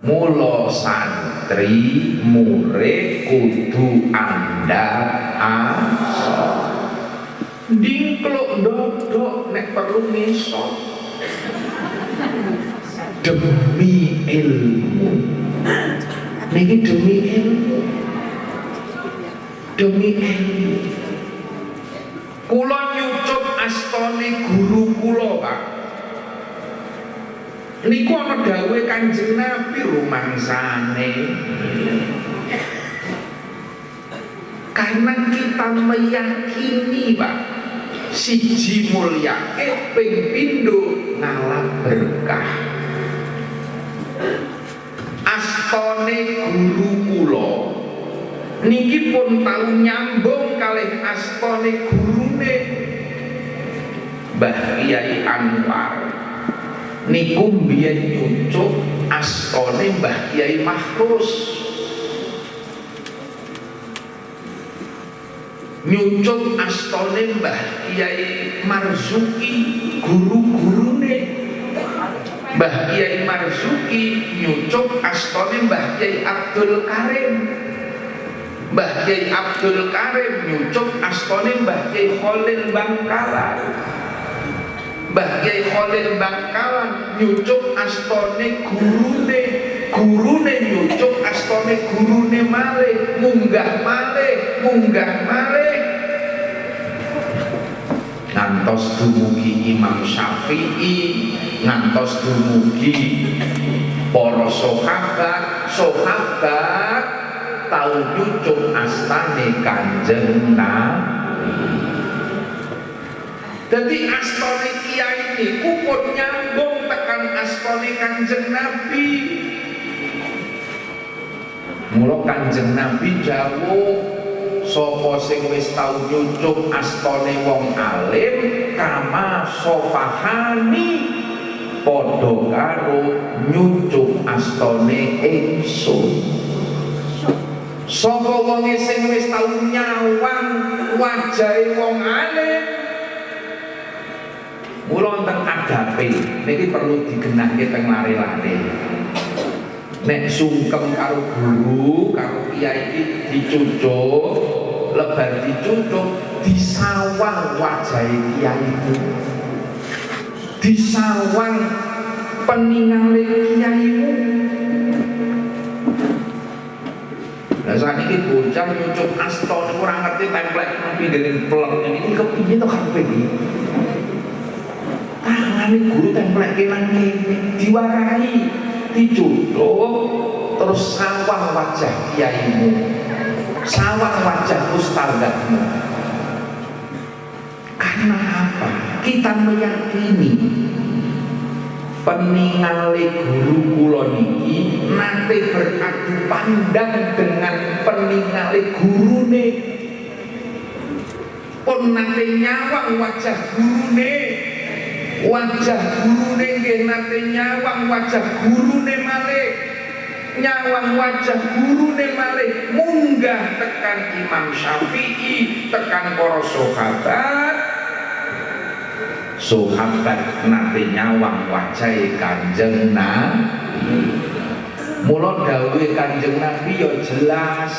Mula santri murid kudu andhap asa. Dingkluk ndodok nek perlu ngesot. Demi ilmu. Niki demi ilmu. Demi ilmu. Kula nyucup astane guru kula, Pak. Niku ana dawuhe Kanjeng Nabi rumangsane. Karena kita meyakini, Pak, siji mulyake ping pindho ngalap berkah. Astane guru kula niki pun tau nyambung kalih astane gurune Mbah Kyai Anwar. Niku mbiyen nyucuk astane Mbah Kyai Mahrus, nyucuk astane Mbah Kyai Marzuki, guru-gurune Mbah Kyai Marzuki nyucuk astane Mbah Kyai Abdul Karim, Mbah Kyai Abdul Karim nyucuk astane Mbah Kyai Khalil Bangkalan, Mbah Kyai Khalil Bangkalan nyucuk astane gurune nyucuk astane gurune malih, munggah malih ngantos dumugi Imam Syafi'i, ngantos dumugi para sahabat tau nyucuk astane Kanjeng Nabi. Jadi astane kiai niku pun nyambung tekan astane Kanjeng Nabi. Mula Kanjeng Nabi dawuh, sapa sing wis tau nyucuk astane wong alim kama sofahani padha karo nyucuk astane ingsun. Sapa wong sing wis tau nyawang wajahe wong alim, mula wonten adabe niki perlu digenahke teng lare-lare. Nek sungkem karo guru, karo kiai iki dicucuk, lebar dicucuk, disawang wajahe kiaimu, disawang peningale kiaimu. Lah sakniki bocah nyucuk asta niku ora ngerti templek nang pinggiring plek niki kepiye to karepe iki. Tangane guru templekke nang ngene, diwarai, dicucuk, terus sawang wajah kiaimu, sawang wajah ustadzmu. Karena apa? Kita meyakini peningale guru kula niki nate beradu pandang dengan peningale gurune, pun nate nyawang wajah gurune. Wajah gurune nggih nate nyawang wajah gurune malih, nyawang wajah gurune malih, munggah tekan Imam Syafi'i, tekan para sahabat nate nyawang wajahe Kanjeng Nabi. Mula dawuhe Kanjeng Nabi ya jelas,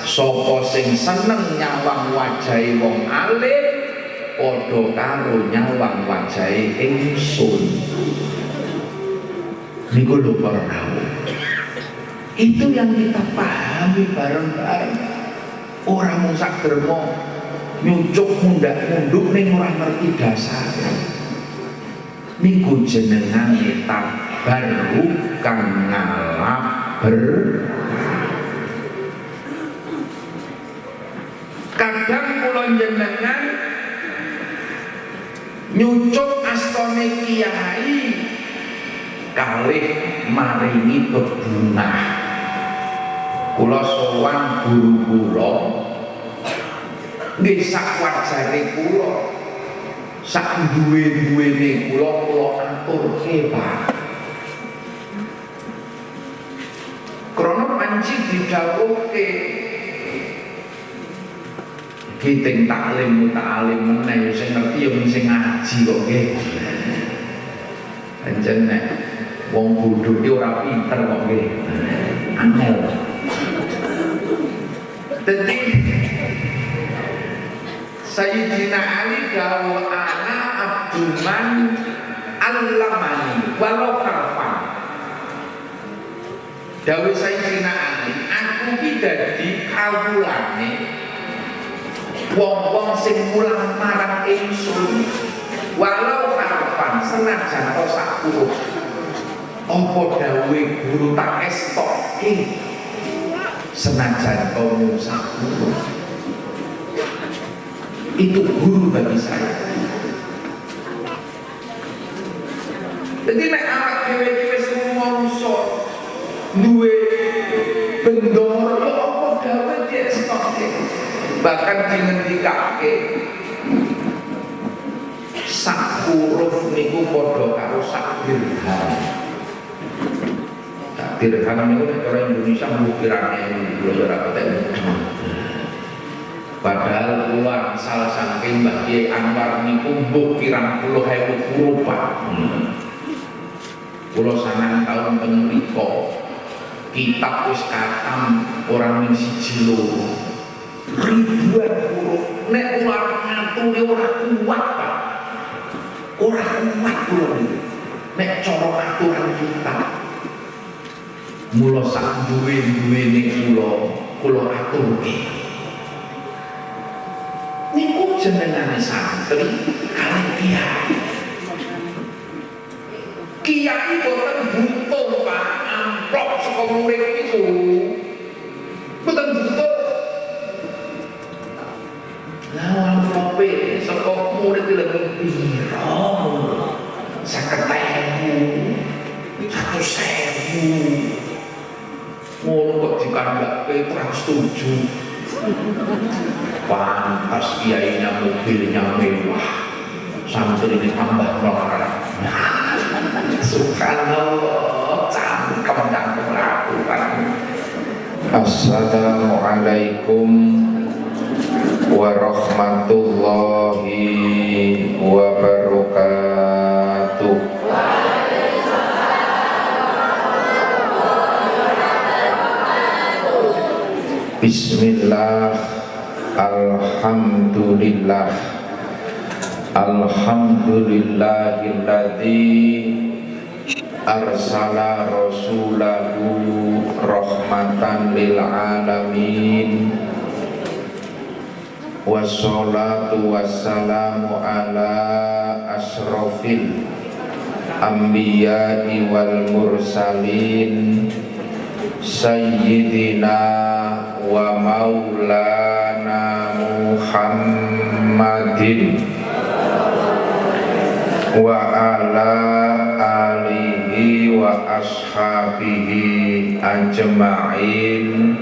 sapa sing seneng nyawang wajahe wong alim padha karo nyawang wajahe ingsun. Niku lho para rawuh. Itu yang kita pahami bareng-bareng. Ora mung sak derma nyucuk mundak-munduk ning ora ngerti dasar. Niku jenengane tabarruk kang ngalap kadang kula jenengan nyucuk astane kiai kalih maringi bebungah. Kula sowan guru kula nggih sak wajare kula, sak duwe-duwene kula aturke, Pak. Krana panci didhawuhke kiting taklim meneh sing ngerti ya sing ngaji kok nggih. Pancen nek Wong bodho ki ora pinter kok nggih. Angel. Dadi Sayyidina Ali dawuh ana abduman allamani walau harfan. Dawuh Sayyidina Ali, aku ki dadi kawulane wong-wong sing mulang marang ingsun walau harfan senajan to sak huruf. Apa dawuhe guru tak estokke senajan to sak huruf. Itu guru bagi saya. Jadi nek awak dhewe iki wis rumangsa duwe bendoro yo apa gawe diestokke. Bahkan dingendikake sak huruf niku padha karo sak dirham. Sak dirham niku nek cara Indonesia mukirane lho ora ketek. Padahal kula salah saking Mbah Kiai Anwar niku mbuh pirang puluh ewu huruf Pak. Kula sangang taun teng mriko kitab wis katam ora mung siji loro. Ribuan huruf nek kula ngature ora kuat Pak. Ora kuat kula niku. Nek cara aturan kitab. Mula sak duwe-duwene kula aturke. Niku jenengane santri kalian kiai. Kiai boten butuh Pak amplop saka murid itu. Boten butuh. Lah amplope saka murid lho piro? 50.000, 100.000. Ngono kok dikandhake trans 7. Pantas kiainya mobilnya mewah, santri ini tambah melarat. Subhanallah, cangkem lakukan. Assalamualaikum warahmatullahi wabarakatuh. Bismillah, alhamdulillah, alhamdulillahilladzi arsala rasulahu rahmatan lil alamin. Wassalatu wassalamu ala asrofil anbiya'i wal mursalin Sayyidina wa maulana Muhammadin wa ala alihi wa ashabihi ajma'in,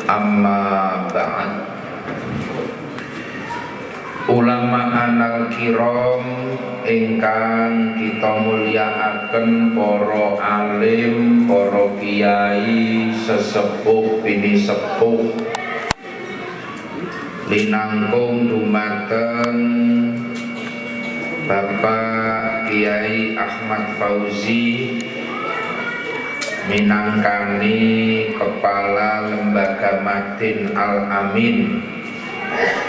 amma ba'd. Ulama anal kiram ingkang kita mulyakaken, para alim, para kiai, sesepuh bini sepuh, linangkung dumateng Bapak Kiai Ahmad Fauzi minangkani Kepala Lembaga Madin Al-Amin,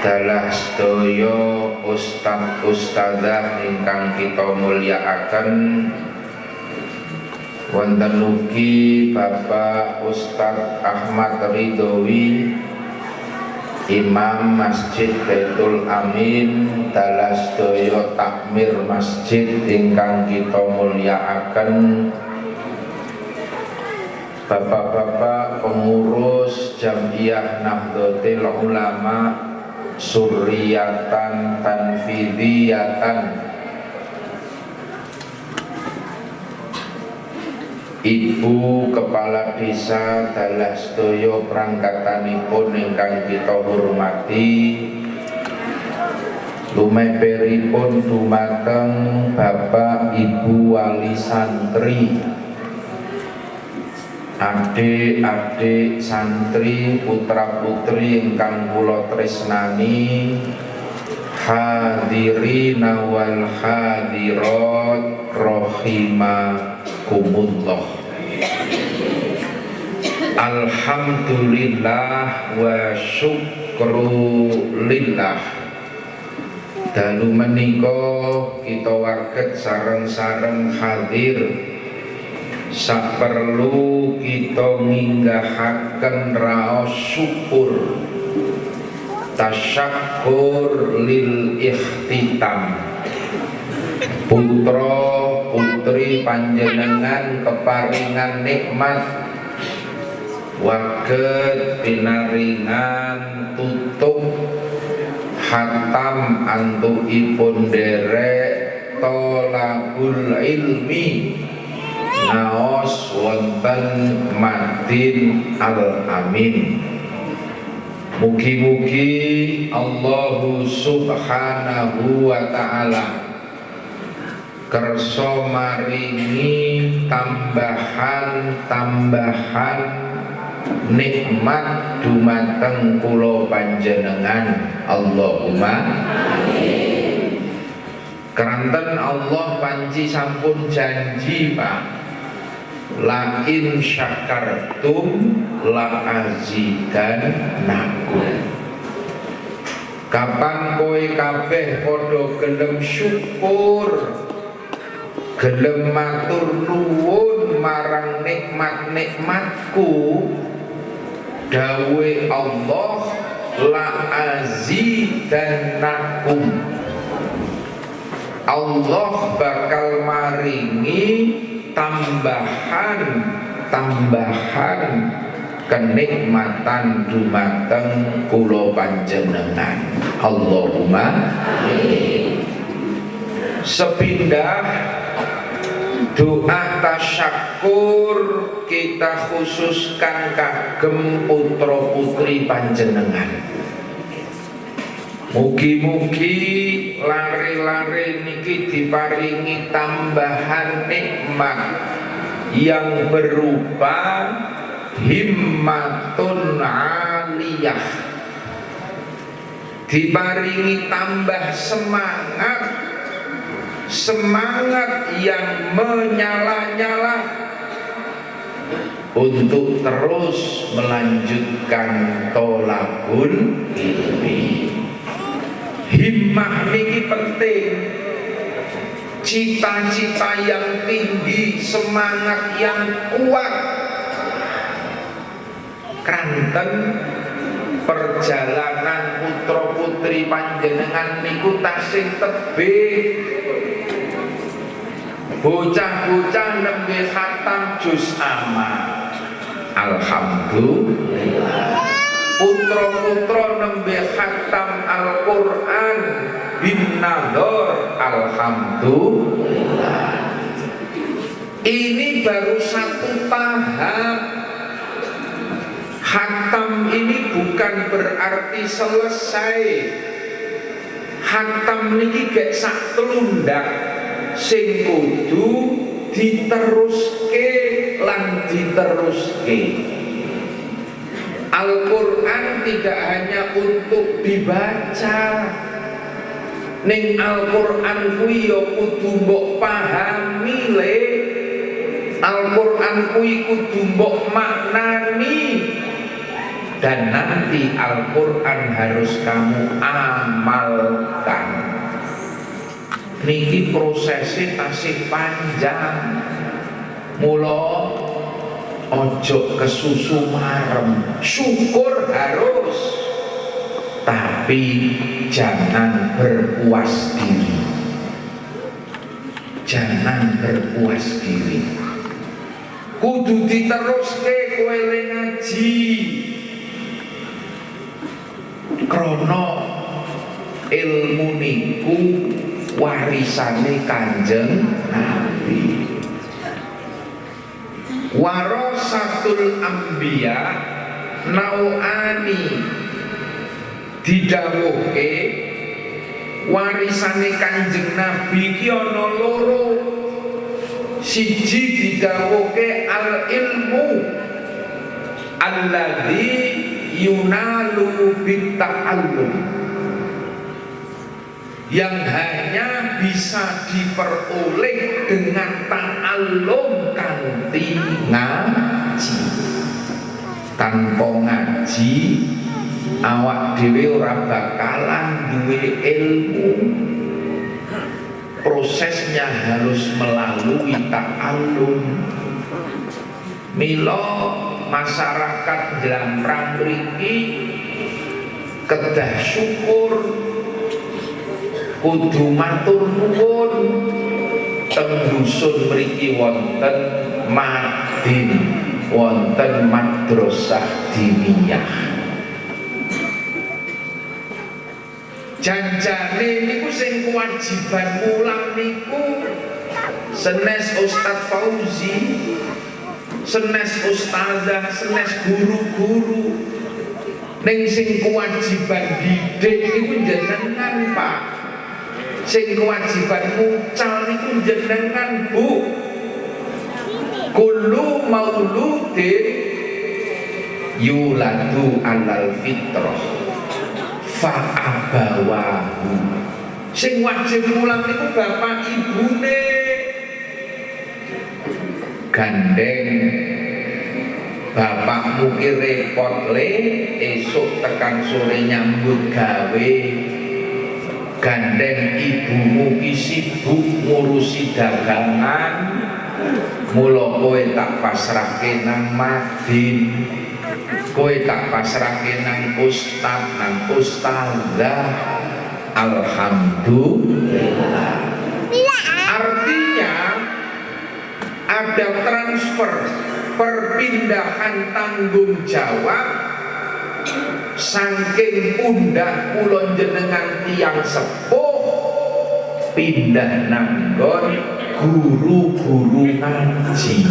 dalah sedaya ustaz ustadzah ingkang kita mulyakaken, wonten ugi Bapak Ustaz Ahmad Ridhowi, Imam Masjid Baitul Amin, dalah sedaya takmir masjid ingkang kita mulyakaken, bapak-bapak pengurus Jam'iyah Nahdlatul Ulama Suriyatan Tanfidiyatan, Ibu Kepala Desa dalah sedaya prangkatanipun ingkang kita hormati, lumeberipun dumateng Bapak Ibu Wali Santri, adik-adik santri, putra-putri ingkang kula tresnani, hadirina wal hadirat rahimani rahimakumullah. Alhamdulillah wa syukrulillah. Dalu menika kita waget sareng-sareng hadir saperlu kita nginggahaken raos syukur tasyakur lil ikhtitam. Putra putri panjenengan keparingan nikmat waget pinaringan tutup khatam antuipun derek tolabul ilmi naos wonten Madin al-Amin. Mugi-mugi Allah subhanahu wa ta'ala kersa maringi tambahan nikmat dumateng kula panjenengan. Allahumma amin. Keranten Allah panci sampun janji Pak, la in syakartum la azidannakum. Kapan kowe kabeh padha gelem syukur, gelem matur nuwun marang nikmat-nikmatku, dawuhe Allah, la azidannakum. Allah bakal maringi tambahan kenikmatan dumateng kula panjenengan. Allahumma amin. Sepindah doa tasyakur kita khususkan kagem putra putri panjenengan. Mugi-mugi lare-lare niki diparingi tambahan nikmat yang berupa himmatun aliyah, diparingi tambah semangat yang menyala-nyala untuk terus melanjutkan tolabul ilmi. Himmah niki penting, cita-cita yang tinggi, semangat yang kuat. Kranten perjalanan putra putri panjenengan niku tasih tebih. Bocah-bocah nembe khatam juz amma, alhamdulillah. Putra-putra nembe khatam Al-Qur'an bin nadhar, alhamdulillah. Ini baru satu tahap. Khatam ini bukan berarti selesai. Khatam niki gek sak telundak sing kudu diteruske lan diteruske. Al-Quran tidak hanya untuk dibaca, ning Al-Quran kuwi ya kudu mbok pahami le. Al-Quran kuwi kudu mbok maknani, dan nanti Al-Quran harus kamu amalkan. Niki prosesnya tasih panjang. Mula ojo kesusu marem, syukur harus, tapi jangan berpuas diri. Jangan berpuas diri. Kudu diteruske kowe ngaji. Krana ilmu niku warisane Kanjeng Nabi. Warasatul anbiya nau'ani, didhawuhke warisane Kanjeng Nabi ki ana loro. Siji didhawuhke al ilmu alladzi yunalu bitta'allum, yang hanya bisa diperoleh dengan ta'allum kanthi ngaji. Tanpa ngaji awak dhewe ora bakalan duwe ilmu. Prosesnya harus melalui ta'allum. Mila masyarakat Jlamprang mriki kedah syukur kudu matur nuwun teng dusun mriki wonten madin, wonten madrasah diniyah. Janjane niku sing kewajiban mulang niku senes Ustadz Fauzi, senes ustazah, senes guru-guru. Ning sing kewajiban didik niku jenengan, Pak. Sing kewajiban mucal niku jenengan, Bu. Kullu mauludin yuladu alal fitrah fa abawahu. Sing wajib mulang niku bapak ibune. Gandeng bapakmu ki repot le, esuk tekan sore nyambut gawe. Gandeng ibumu ki sibuk ngurusi dagangan, mula kowe tak pasrahke nang madin, kowe tak pasrahke nang ustad, nang ustazah. Alhamdulillah. Artinya ada transfer, perpindahan tanggung jawab saking pundak kula jenengan tiyang sepuh pindah nanggon guru-guru ngaji.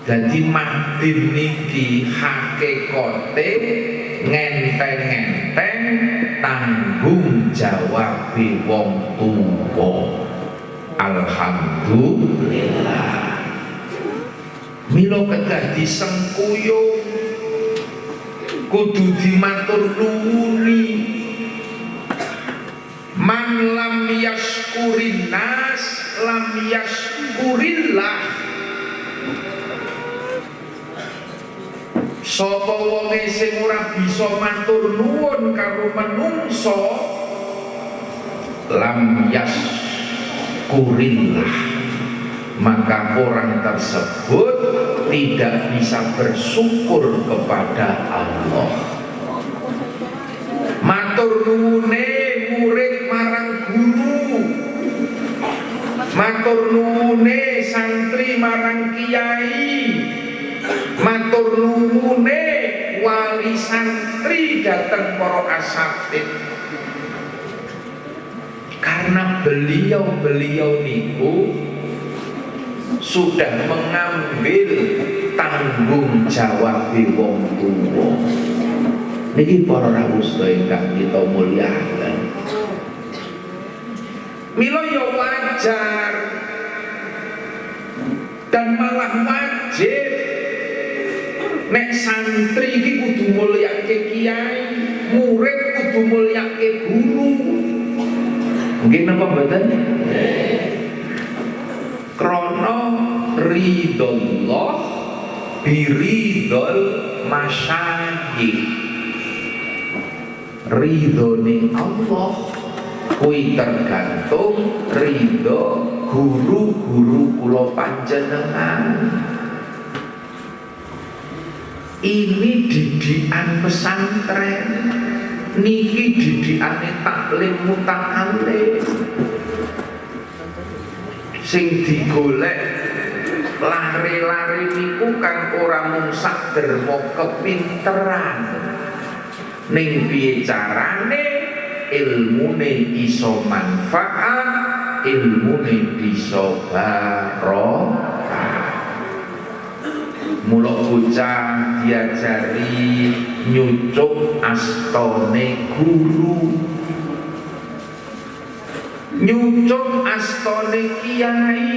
Jadi madin niki hakikate ngenteng-ngenteng tanggung jawab wong tuwa. Alhamdulillah. Mila kedah disengkuyung kudu dimatur nuwuni. Man lam yaskurin nas lam yaskurillah. Sapa wonge sing ora bisa matur nuwun karo manungsa lam yaskurillah, maka orang tersebut tidak bisa bersyukur kepada Allah. Matur nuwune murid marang guru, matur nuwune santri marang kiai, matur nuwune wali santri datang para asatid. Karena beliau-beliau niku sudah mengambil tanggung jawab wong tuwa. Niki para rawuh ingkang kita mulyakaken. Mila ya wajar dan malah wajib nek santri iki kudu mulyake kiai, murid kudu mulyake guru. Mungkin apa mboten? Krana ridhollah biridhol masyayikh. Ridhone Allah kuwi tergantung ridho guru-guru kula panjenengan. Ini didikan pesantren, niki didikane taklim muta'alim. Sing digolek lare-lare niku kan ora mung sak derma kepinteran, ning piye carane ilmune iso manfaat, ilmune iso barokah. Mula bocah diajari nyucuk astane guru, nyucuk astane kiai.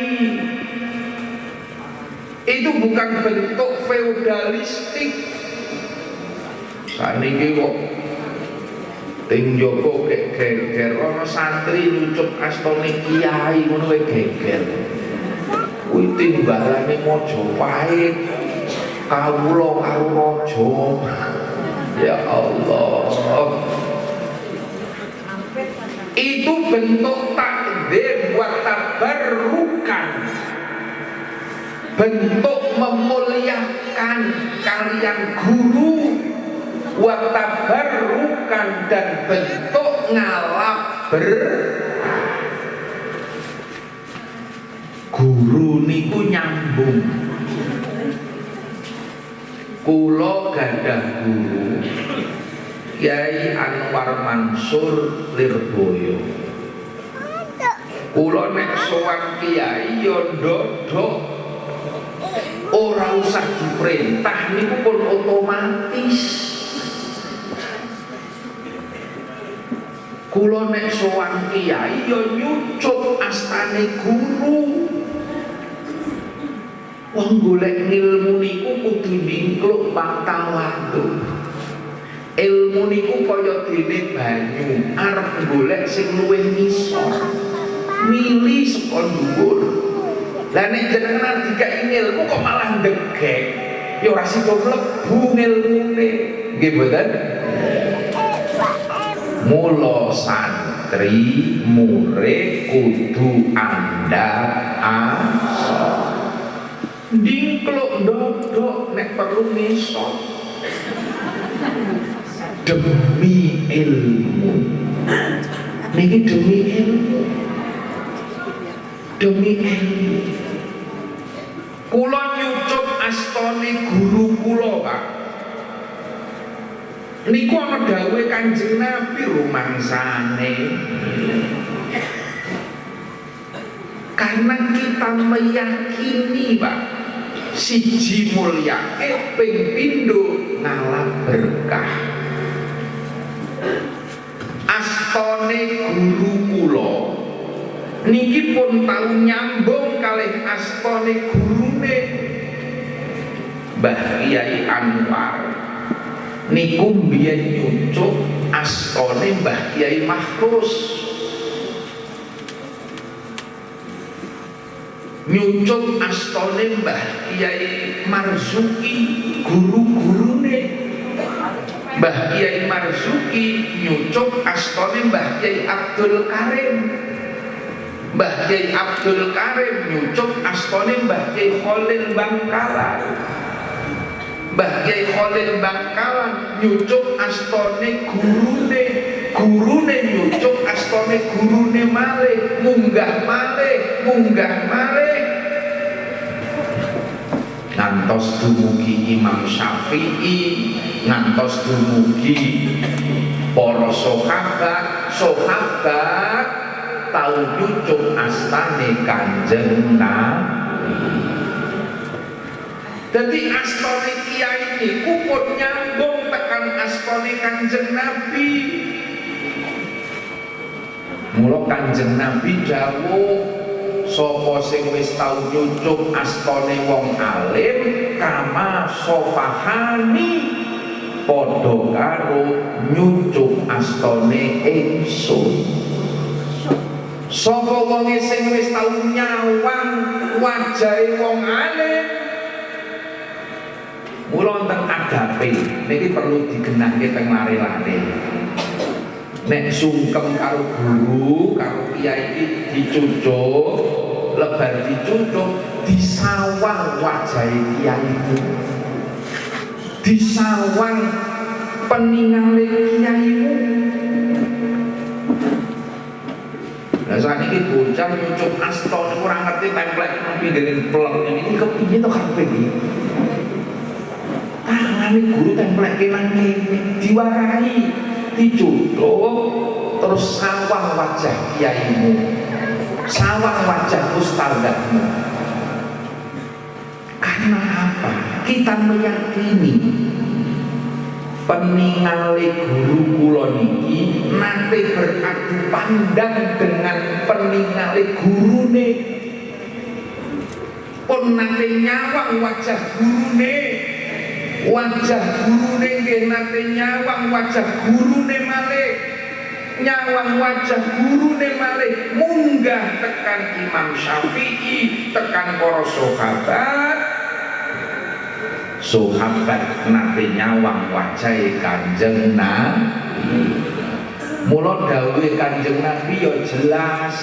Itu bukan bentuk feudalistik. Saniki kok Ting Joko geger ana santri nyucup astane kiai ngono wae geger. Kuwi timbalane Majapahit kawula karo raja. Ya Allah. Itu bentuk takdir wa tabarrukan. Bentuk memuliakan kalian guru wa tabarrukan dan bentuk ngalap guru niku nyambung. Kula gadah guru Kyai Anwar Mansur Lirboyo. Kula nek sowan kiai yo ndodok ora usah diperintah niku pun otomatis. Kula nek sowan kiai yo nyucup astane guru. Wong golek ilmu niku kudu ningkluk pangtawatu. Ilmu niku kaya dene banyu, arep golek sing luwih ngisor. Mili saka dhuwur. Lah nek jenengan dikai ilmu kok malah ndegek, ya ora sida mlebu ilmune. Nggih mboten? Mula santri murid kudu andhap asor. Dingkluk ndodok nek perlu ngisor demi ilmu. Niki demi ilmu. Demi ilmu. Kula nyucup astane guru kula, Pak. Niku ana dawuhe Kanjeng Nabi rumangsane. Karena kita meyakini, Pak, siji mulyake ping pindho ngalap berkah. Astane guru kula niki pun tau nyambung kalih astane gurune Mbah Kyai Anwar. Niku mbiyen nyucuk astane Mbah Kyai Mahrus. Nyucup astane Mbah Kyai Marzuki guru-gurune. Mbah Kyai Marzuki nyucup astane Mbah Kyai Abdul Karim. Mbah Kyai Abdul Karim nyucup astane Mbah Kyai Khalil Bangkalan. Mbah Kyai Khalil Bangkalan nyucup astane gurune. Gurune nyucup astane gurune malih, munggah malih ngantos dumugi Imam Syafi'i, ngantos dumugi para sahabat tau nyucup astane Kanjeng Nabi. Dadi astane kiai niku pun nyambung tekan astane Kanjeng Nabi. Mula Kanjeng Nabi dawuh sapa sing wis tau nyucup astane wong alim kama sofahani padha karo nyucup astane ingsun. Sapa wong sing wis tau nyawang wajahe wong alim mula wonten adabe niki perlu digenahke teng lare-lare. Nek sungkem karo guru, karo kiai iki dicucuk, lebar dicucuk, disawang wajahe kiaimu. Disawang peningale kiaimu. Lah sakniki bocah nyucuk asta niku ora ngerti templek nang pinggire plek iki kepiye to karepe iki. Tangane guru templekke nang kene diwarai. Dicucuk terus sawang wajah kiaimu, sawang wajah ustadzmu. Karena apa? Kita meyakini peningale guru kula niki nate beradu pandang dengan peningale gurune, pun nate nyawang wajah gurune. wajah gurune nggih nate nyawang wajah gurune malih, nyawang wajah gurune malih munggah tekan Imam Syafi'i, tekan para sahabat nate nyawang wajahe Kanjeng Nabi. Mula dawuhe Kanjeng Nabi ya jelas,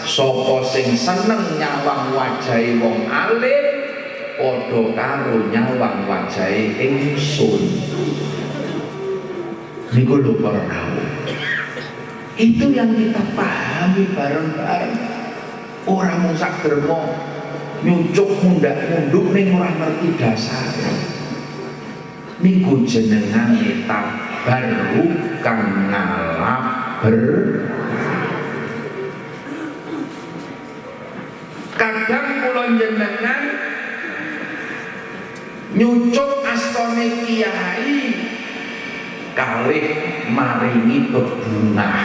sapa sing seneng nyawang wajahe wong alim padha karo nyawang wajahe ingsun. Niku lho para rawuh. Itu yang kita pahami bareng-bareng. Ora mung sak derma nyucuk mundak-munduk ning ora ngerti dasar. Niku jenengane tabarruk kang ngalap kadang kula jenengan nyucuk astane kiai kalih maringi bebungah.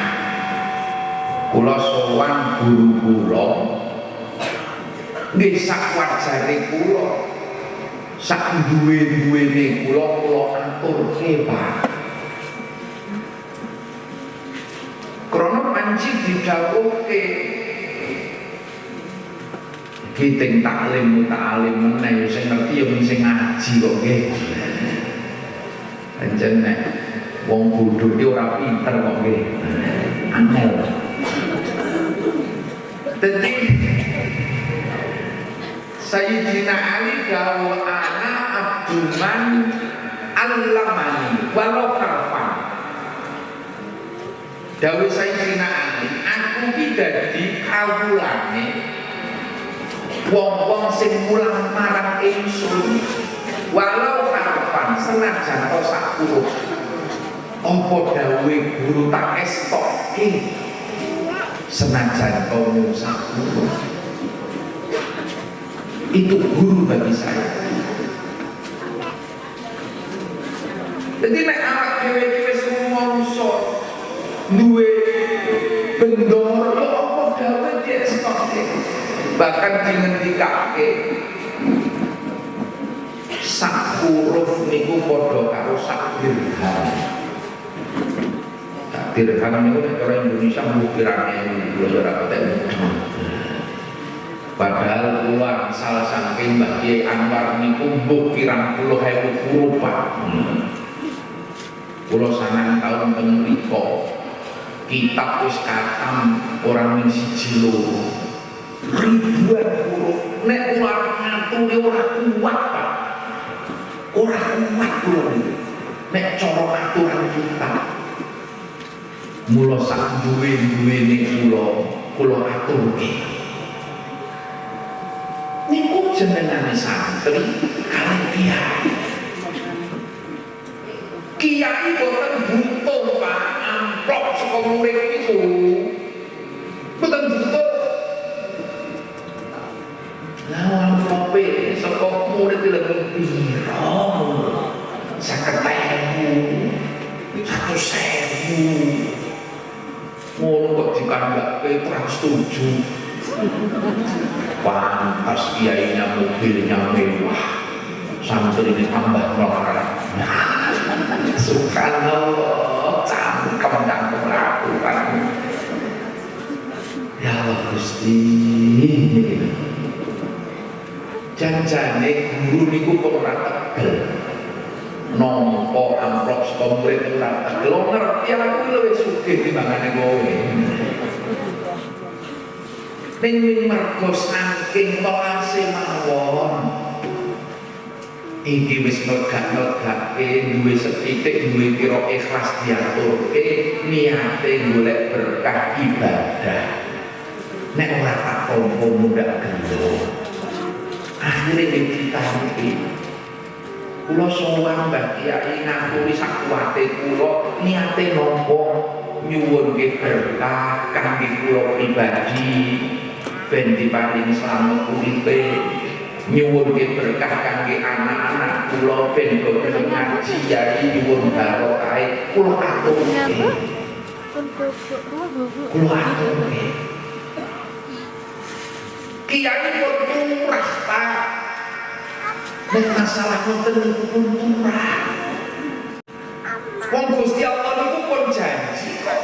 Kula sowan guru kula nggih sak wajare kula, sak duwe-duwene kula aturke Pak. Krana panci didhawuhke kiting taklim meneh sing ngerti ya mung sing ngaji kok nggih. Pancen nek wong bodho ki ora pinter kok nggih. Angel. Dadi Sayyidina Ali dawuh ana abduman allamani walau harfan. Dawuh Sayyidina Ali, aku ki dadi kawulane wong-wong sing mulang marang ingsun walau harfan senajan to sak huruf. Apa dawuhe guru tak estokke senajan to sak huruf. Itu guru bagi saya. Jadi nek awak dhewe wis rumangsa duwe bendoro ya apa dawuh diestokke. Bahkan dingendikake sak huruf niku padha karo sak dirham. Sak dirham niku nek orang Indonesia mung pirang-pirang ora patek. Padahal kula salah saking Mbah Kiai Anwar niku mbuh pirang puluh ewu huruf Pak. Kula sangang taun teng mriko kitab wis katam ora mung siji loro. Ribuan huruf nek kula ngaturi ora kuat Pak. Ora kuat kula niku. Nek cara aturan kita. Mula sak duwe-duwene kula aturke. Niku jenengane santri kalih kiai. Kiai boten butuh Pak amplop saka murid itu. Boten butuh. Lah amplope saka murid iki lho piro? 50.000, 100.000. Ngono kok dikandhake ora setuju. Pantas kiainya mobilnya mewah, santri ini tambah melarat. Subhanallah, cangkem lakukan. Ya Allah Gusti, janjane guru niku kok ora tegel. Nampa amplop saka murid ora tegel, ngerti aku luwih sugih timbangane kowe. Ning mergo saking welase mawon iki wis megak-megake duwe setitik duwe pira ikhlas diaturke niate golek berkah ibadah. Nek ora tak tampa mundak gelo akhire kita iki kula sowan Mbah Kiai ngakuri sak kuwate kula niate nampa nyuwunke berkah kangge kula pribadi ben diparingi slamet uripe, nyuwunke berkah kangge anak-anak kula ben boten ngaji yai nyuwun barokah kula aturke. Kula aturke. Kiai pun murah Pak. Nek masalah ngoten niku pun murah. Wong Gusti Allah niku pun janji kok.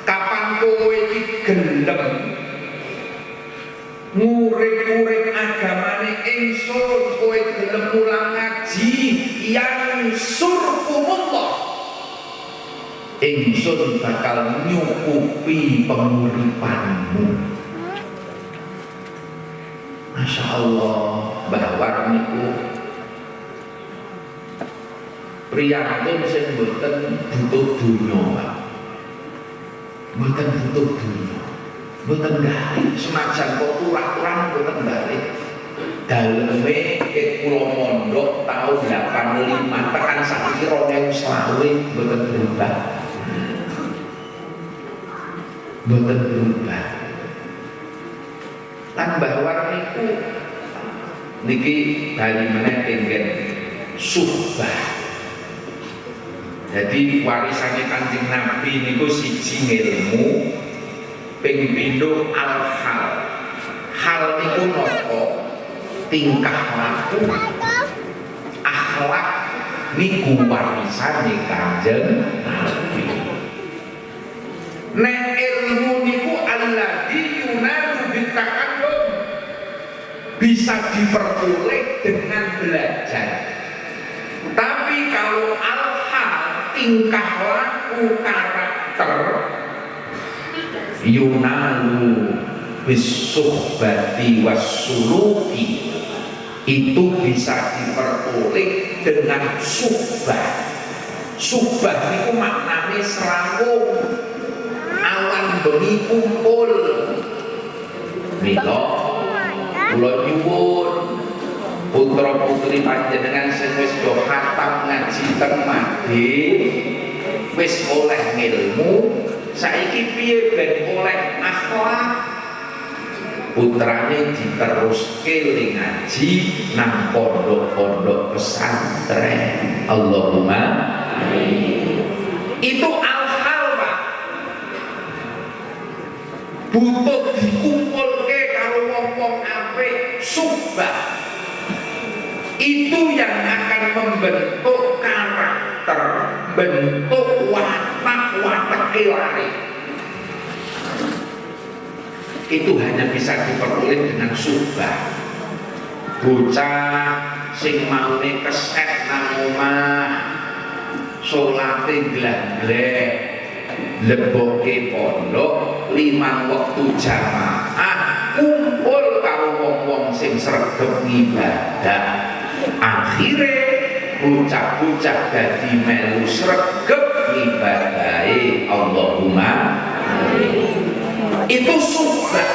Kapan kowe iki gelem ngurip-urip agamane ingsun, kowe gelem mulang ngaji, yang surkumullah, ingsun bakal nyukupi penguripanmu. Masya Allah, Mbah War niku priyantun sing mboten butuh dunya, Pak. Mboten butuh dunya, mboten gawe senajan kok turah-turah mboten gawe. Daleme kula mondok tahun 85 tekan saiki 2020 mboten berubah. Mboten berubah. Lan Mbah War niku niki bali meneh tenggen suhbah. Jadi warisannya Kanjeng Nabi niku siji ilmu, ping pindho al-hal. Hal niku napa? Tingkah laku, akhlak niku warisane Kanjeng Nabi. Nek ilmu niku alladzi yunadu bitakallum, bisa diperoleh dengan belajar. Tapi kalau al-hal, tingkah laku, karakter, yunalu bisuhbati wassuluki, itu bisa diperoleh dengan suhbah. Suhbah itu maknanya serangkum, awan bengi kumpul. Mila kula nyuwun putra putri panjenengan sing wis do khatam ngaji teng Madin, wis oleh ilmu, saiki piye ben oleh akhlak? Putrane diteruske ngaji nang pondok-pondok pesantren. Allahumma amin. Itu al-hal, Pak. Butuh dikumpulke karo wong-wong apik, suhbah. Itu yang akan membentuk karakter, bentuk watak lari. Itu hanya bisa diperoleh dengan suhbah. Bocah sing maune keset nang omah, salate glek-glek, leboke pondok, 5 waktu jamaah, kumpul karo wong-wong sing sregep ibadah. Akhirnya bocah-bocah dadi melu sregep ibadahe. Allahumma amin. Itu suhbah,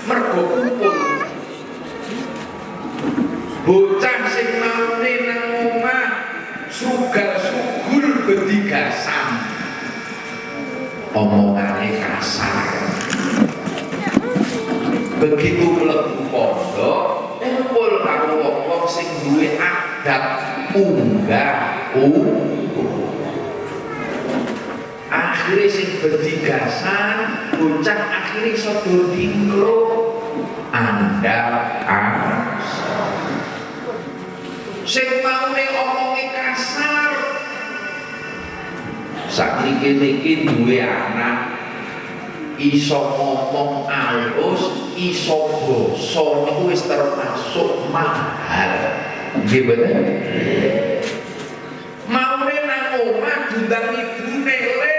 mergo kumpul. Bocah sing maune nang omah sugal-sugul bedigasan, omongane kasar. Begitu mlebu pondok, kumpul karo wong-wong sing duwe adab unggah akhirnya sing bedigasan, bocah akhirnya sodo dingklo andap sing maune omonge kasar. Sakniki-niki duwe anak iso ngomong alus, iso basa niku wis termasuk mahal. Nggih bener. Maune nang omah diundang ibune le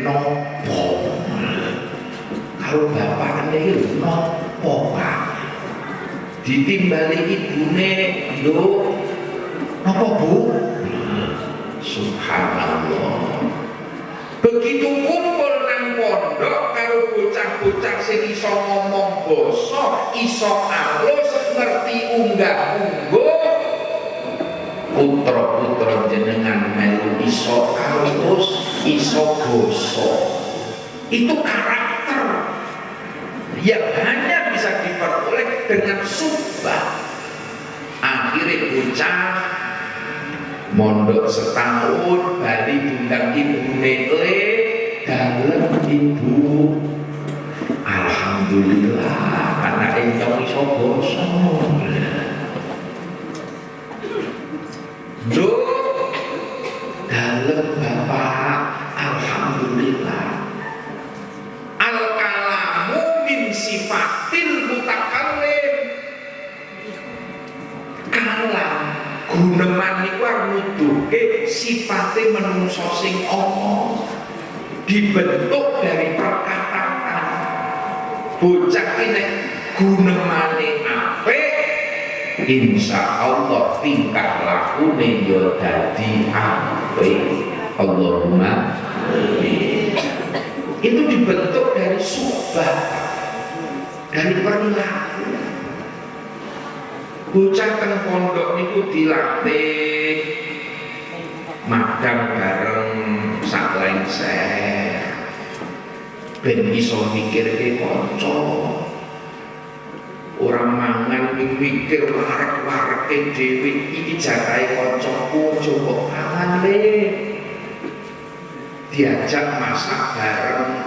nopo. Karo bapakne iki nopo, Pak? Ditimbali ibune, "Lho, nopo, Bu?" Subhanallah. Begitu kumpul nang pondok karo bocah-bocah sing iso ngomong basa, iso alus, ngerti unggah-ungguh, putra-putra jenengan melu iso alus, iso basa. Itu karakter yang hanya bisa diperoleh dengan suhbah. Akhirnya bocah mondok setahun, bali diundang ibune le, dalem ibu. Alhamdulillah, anak nyong iso basa. guneman niku nuduhke sifate menungso sing omong dibentuk dari perkataan. Bocah ini gunemane apik, insya Allah tingkah lakune yo dadi apik. Allahumma amin. Itu dibentuk dari subah, dari perilaku. Bocah teng pondok niku dilatih magang bareng sak lengser ben iso mikirke kanca. Orang mangan mikir warek-wareke dhewe iki jatahe kancaku coba mangan le. Diajak masak bareng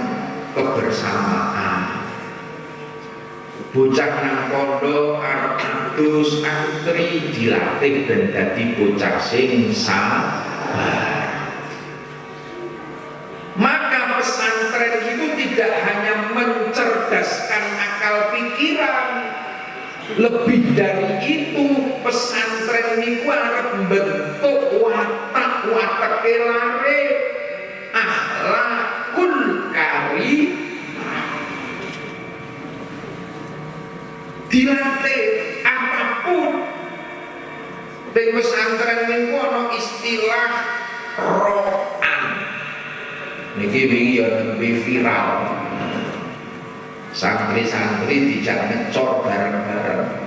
kebersamaan. Bocah nang pondok arep adus antri dilatih ben dadi bocah sing sabar. Maka pesantren itu tidak hanya mencerdaskan akal pikiran, lebih dari itu pesantren niku arep mbentuk watak elare akhlakul karimah. Dilatih apapun. Di pesantren niku ana istilah ro'an. Niki wingi ya nembe viral. Santri-santri dijak ngecor bareng-bareng.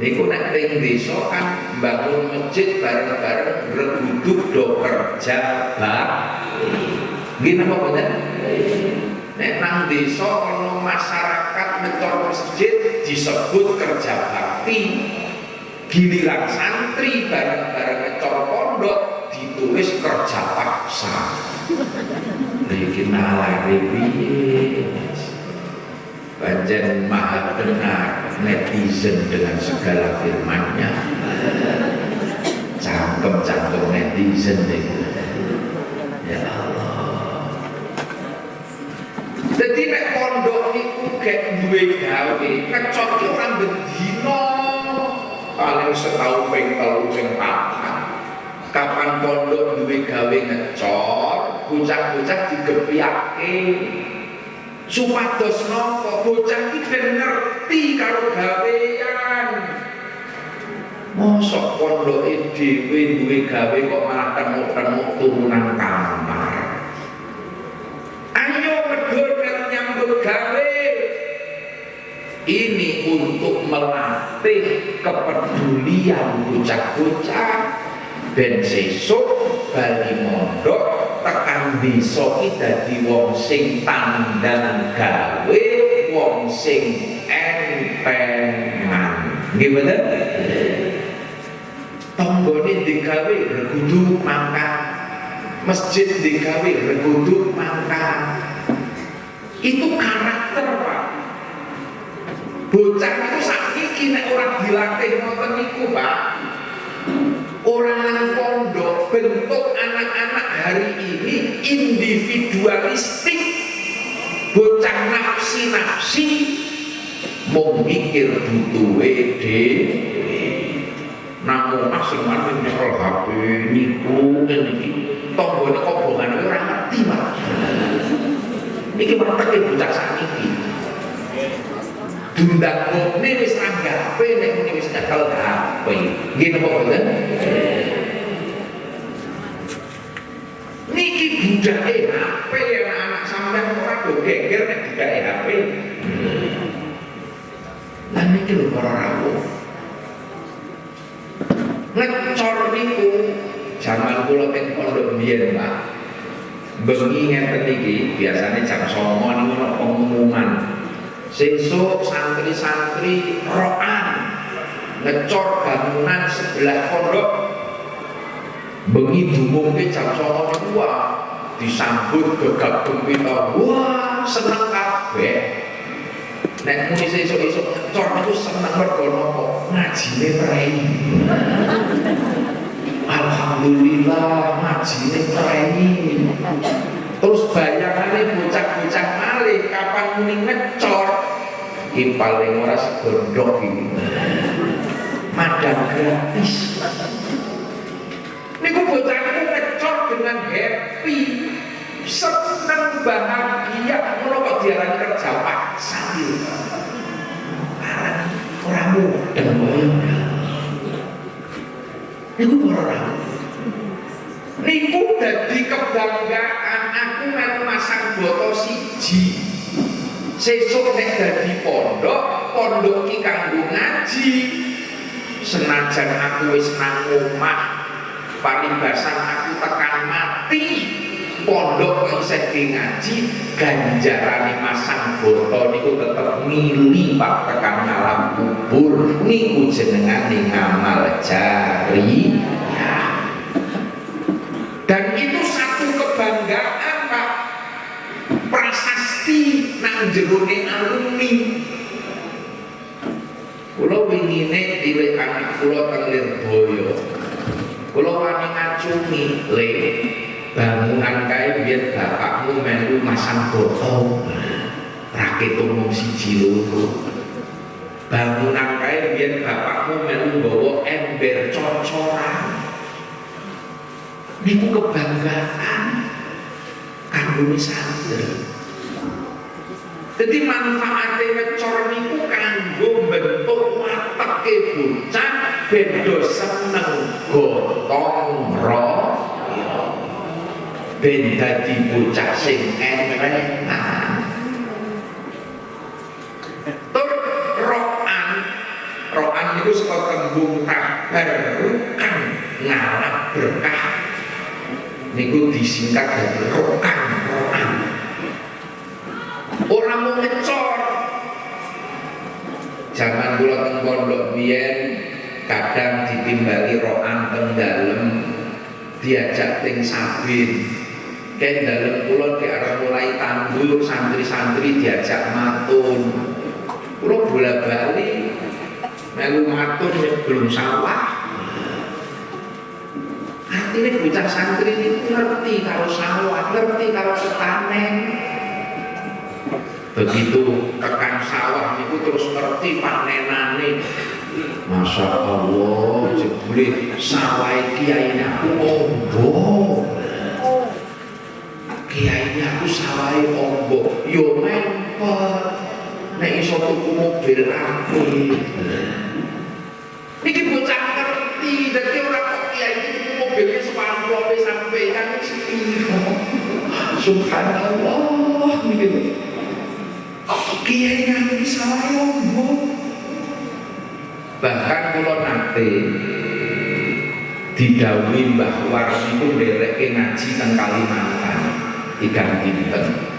Niku nek ning desa kan bangun masjid bareng-bareng reguduk do kerja bakti. Nggih napa boten? Nek nang desa ana masyarakat ngecor masjid disebut kerja bakti. Giliran santri bareng-bareng ngecor pondok ditulis kerja paksa. Iki nalare piye? Pancen maha benar netizen dengan segala firman-Nya. Cangkem-cangkem netizen itu. Ya Allah. Jadi nek pondok niku gek duwe gawe, ngecor ki ora bendina. Paling setahun ping 3 ping 4. Kapan pondok duwe gawe ngecor, bocah-bocah digepiake. Supados napa bocah iki ben ngerti karo gawean. Mosok pondoke dhewe duwe gawe kok malah tengok-tengok turunan kamar. Ayo medhot nyambut gawe. Ini untuk melatih kepedulian bocah-bocah ben sesuk bali mondok tekan desa iki dadi wong sing tandan gawe, wong sing entengan. Nggih bener? Tanggane digawe regudu mangkat, masjid digawe regudu mangkat. Itu karakter, Pak. Bocah itu sakiki nek ora dilatih ngoten niku, Pak. Orang yang pondok bentuk anak-anak hari ini individualistik, bocah nafsi mau mikir butuhe dhewe. Namun masing-masing nyekel HP niku iki tanggane obongan ora ngerti, Pak. Iki weteke bocah sakiki. Dundang ngene wis anggap nek muni wis nyekel HP. Nggih napa boten? Niki budake HP anak sampean ora do geger nek budake HP. Lah niki lho para rawuh. Ngecor niku jaman kula teng pondok biyen, Pak. Bengi ngeten iki biasane jam 09.00 niku ana pengumuman. Sesuk santri-santri ro'an ngecor bangunan sebelah pondok. Bengi dumungke jam 09.00 disambut gegap gempita. Wah, seneng kabeh. Nek muni sesuk-esuk ngecor niku seneng mergo napa? Ngajine prei. Alhamdulillah ngajine prei. Terus bayangane bocah-bocah malih kapan muni ngecor iki paling ora segondok iki. madang gratis. Niku bocahku ngecor dengan happy, seneng, bahagia, ngono kok diarani kerja paksa iki. Ora mudeng koyo. Niku ora. Niku dadi kebanggaan aku melu masang boto siji. Sesuk nek dadi pondok ki kanggo ngaji. Senajan aku wis nang omah, paribasan aku tekan mati, pondok kok isih ngaji, ganjarane masang boto niku tetep ngilipat tekan alam kubur. Niku jenengane ngamal jariyah. Dan itu satu kebanggaan, Pak. Prasasti nang jerone alumni. Kula wingine diwekan kula teng Lirboyo. Kula wani ngacungi, "Le, bangunan kae biyen bapakmu melu masang boto. Rakit umum siji loro. Bangunan kae biyen bapakmu melu nggawa ember cocoran." Niku kebanggaan kanggo santri. Jadi manfaatnya ngecor niku kanggo bentuk wateke bocah beda seneng gotong royong. Ben dadi bocah sing erengan. Tur roan niku saka tembung tabarrukan ngalap berkah. Niku disingkat dari roan. Orang mau ngecor. Zaman kula teng pondok biyen kadang ditimbali roan teng dalem, diajak teng sabin. Ken dalem kula ki arep mulai tandur, santri-santri diajak matun. Kula bola-bali melu matun belum sawah. Artinya bocah santri itu ngerti kalau sawah, ngerti kalau setanen. Begitu tekan sawah itu terus ngerti panenane. Masya Allah, jebule sawah kiai aku ombo. Kiai aku sawah ombo, yo mempet. Nek iso tuku mobil rapi. Niki bocah ngerti, dadi ora kok kiai tuku mobilnya separuh sampai kan sepiro. Subhanallah niki. Kiai nganti sawah ombo. Bahkan kula nate didhawuhi Mbah War niku ndereke ngaji teng Kalimantan tigang dinten.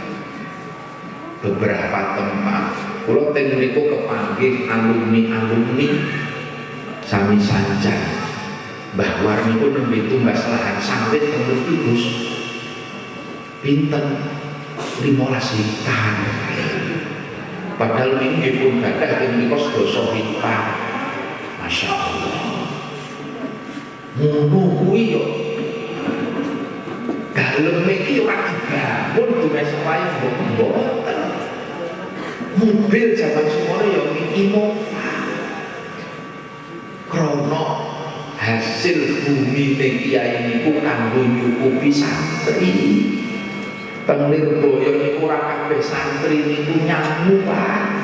Beberapa tempat kula teng mriku kepanggih alumni sami sanjang. Mbah War niku nembe tumbas lahan sawit teng mriki Gus. Pinten 15 hektar. Padahal ini pun gadah ini kos dosa kita. Masya Allah. Ngono kuwi yo. Dalem iki ora dibangun dumes wae mboten. Mobil zaman semono yo Innova. Krono hasil bumi kiai niku kanggo nyukupi santri. Teng Lirboyo niku ora kabeh santri niku nyamu, Pak.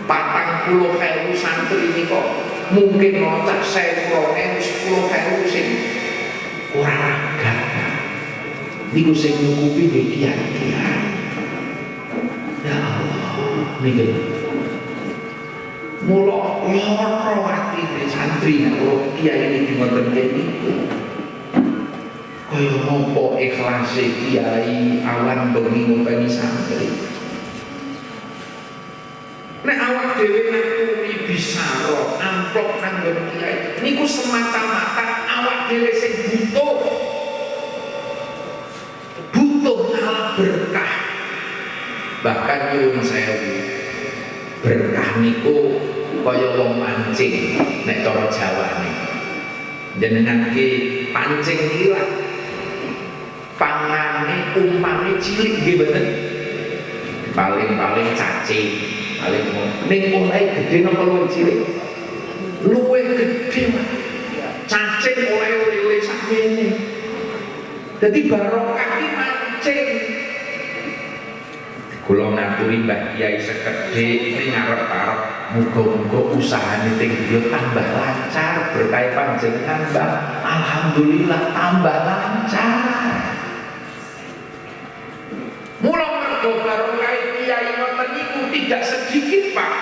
40.000 santri niku mungkin ngocak 1.000, 10.000 sing ora ragat. Niku sing nyukupi kiai-kiai. Ya Allah, niki. Mula lara ati santri karo kiai niki mboten niku. Kaya nopo ikhlase kiai awan bengi ngopeni santri. Nek awak dhewe ngaturi bisaro amplop nang kiai niku semata-mata awak dhewe sing butuh ngalap berkah. Bahkan nyuwun sewu berkah niku kaya wong mancing nek cara Jawane. Jenengan ki pancing iki lah pangane umane cilik nggih mboten. Paling cacing, paling ning mulai gede napa luwih cilik? Luwih cacing oleh sakmene. Jadi barokah iki mancing. Kula ngaturi Mbah Kyai sekedhik iki ngarep-arep muga-muga usahane teng griya tambah lancar berkah panjenengan Mbah. Alhamdulillah tambah lancar. Mula mergo barokah Kyai ngoten niku tidak sedikit Pak.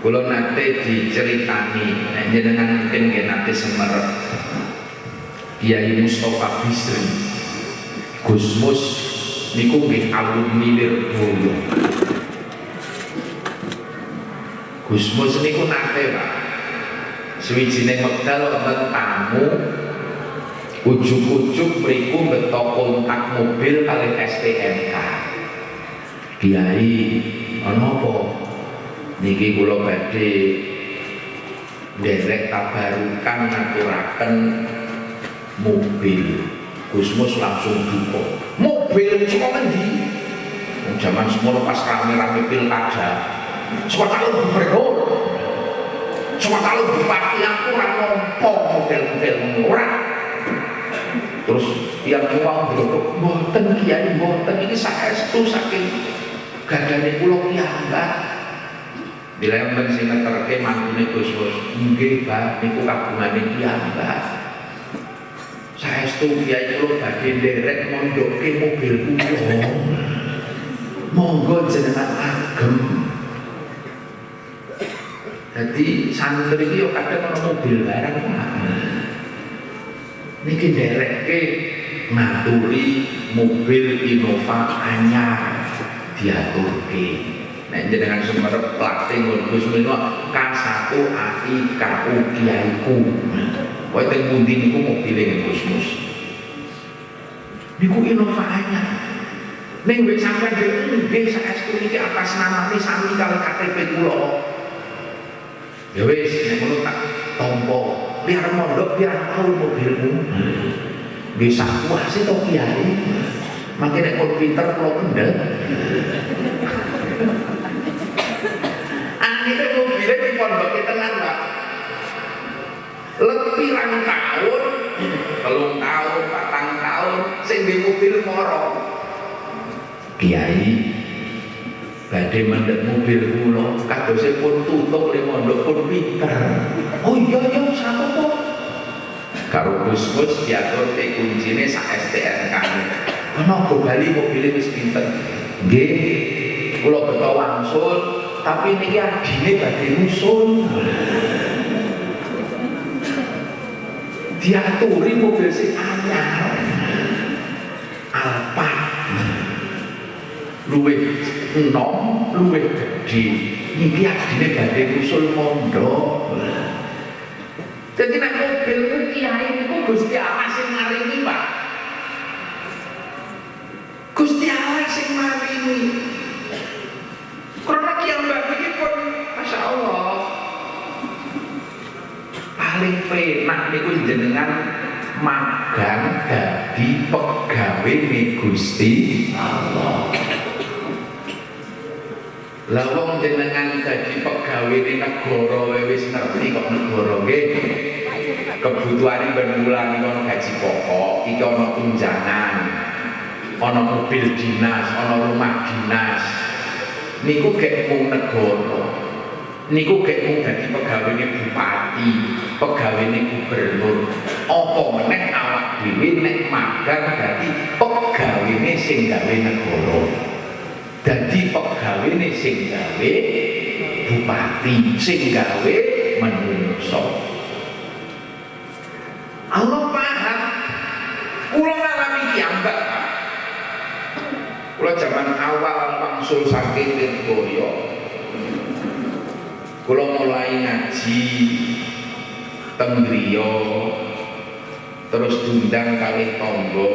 Kula nate diceritani nek jenengan mungkin nggih nate semerep Kyai Mustofa Bisri Gusmus niku nggih alumni Lirboyo. Gusmus niku nate Pak suwijine wekdal wonten tamu ujug-ujug mriku beto kontak mobil kali STNK. Kyai ana apa? Niki kula badhe nderek tabarukan ngaturaken mobil. Gusmus langsung duka. Mobil saka ngendi? Zaman semono pas rame-rame pilkada. Saka talun gubernur. Saka talun bupati aku ora nampa model-model ora. Terus yang uang berokok mboten Kyai mboten iki saestu saking gadane kula piyambak. Dilempeng sing ngeterke mantune Gusmus. Nggih, Pak, niku kabungane piyambak. Saestu Kyai kula badhe nderek mondhoke mobil kula. Monggo jenengan agem. Dadi santri iki yo kadang ana mobil barang Pak. Niki nderekke ngaturi mobil Innova anyar diaturke. Nek jenengan semerep plate nggon Gusmus K1 AI KU Kyaiku. Kowe teng pundi niku mobile Gusmus. Niku Innova anyar. Ning wis sampeyan nggih saestu niki atas namane sami kali KTP kula. Ya wis nek ngono tak tampa. Biar mondok biar tahu mobilmu. Nggih sak puase to Kyai. Mangke nek kon pinter kula kendel. Akhirnya mobilnya di pondok tenan Pak. Lebih rang tahun, 3 tahun, 4 tahun, sing di mobil moro. Kyai badhe mendhet mobil kula, kadose pun tutup le mondok pun pinter. Oh iya sapa kok? Karo Gusmus diatur te kuncine sak STNK-ne. Ana go bali mobile wis pinter. Nggih, kula beto wangsul, tapi niki adine badhe nusun. Diaturi mobil sing anyar. Alfa. Luwih enom, luwih gedhe. Niki adine badhe nusul mondok. Jadi nek mobil ku Kyai niku Gusti Allah sing maringi, Pak. Gusti Allah sing maringi. Karena kiambak iki pun Masya Allah paling penak niku jenengan magang dadi pegawe Gusti Allah. Lah wong jenengan dadi pegawe negara wis ngerti kok negara nggih kebutuhane ben mulane ono gaji pokok, iki ono tunjangan, ono mobil dinas, ono rumah dinas. Niku gek mung negara. Niku gek mung dadi pegawene bupati, pegawene gubernur. Apa meneh awak dhewe nek magang dadi pegawene sing gawe negara. Dadi pegawene sing gawe bupati, sing gawe menungso. Allah paham. Kula ngalami kiambak, Pak. Kula zaman awal wangsul saking Lirboyo. Kula mulai ngaji teng griya, terus diundang kalih tangga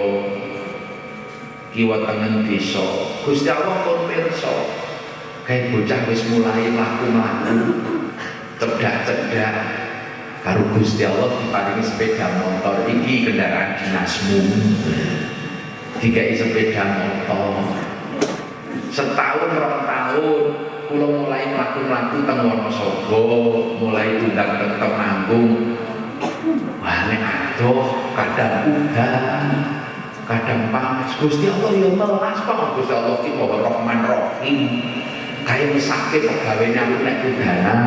kiwa tengen desa. Gusti Allah pun pirsa, kae bocah wis mulai mlaku-mlaku, cedak-cedak. Karo Gusti Allah diparingi sepeda motor, iki kendaraan dinasmu. Dikai sepeda motor. Setahun 2 tahun kula mulai mlaku-mlaku teng Wonosobo, mulai diundang teng Temanggung. kampung. Wah nek adoh kadang udan, kadang panas. Gusti Allah ya melas kok. Gusti Allah ki Maha Rahman Rahim. Kae mesake pegawene aku nek udanan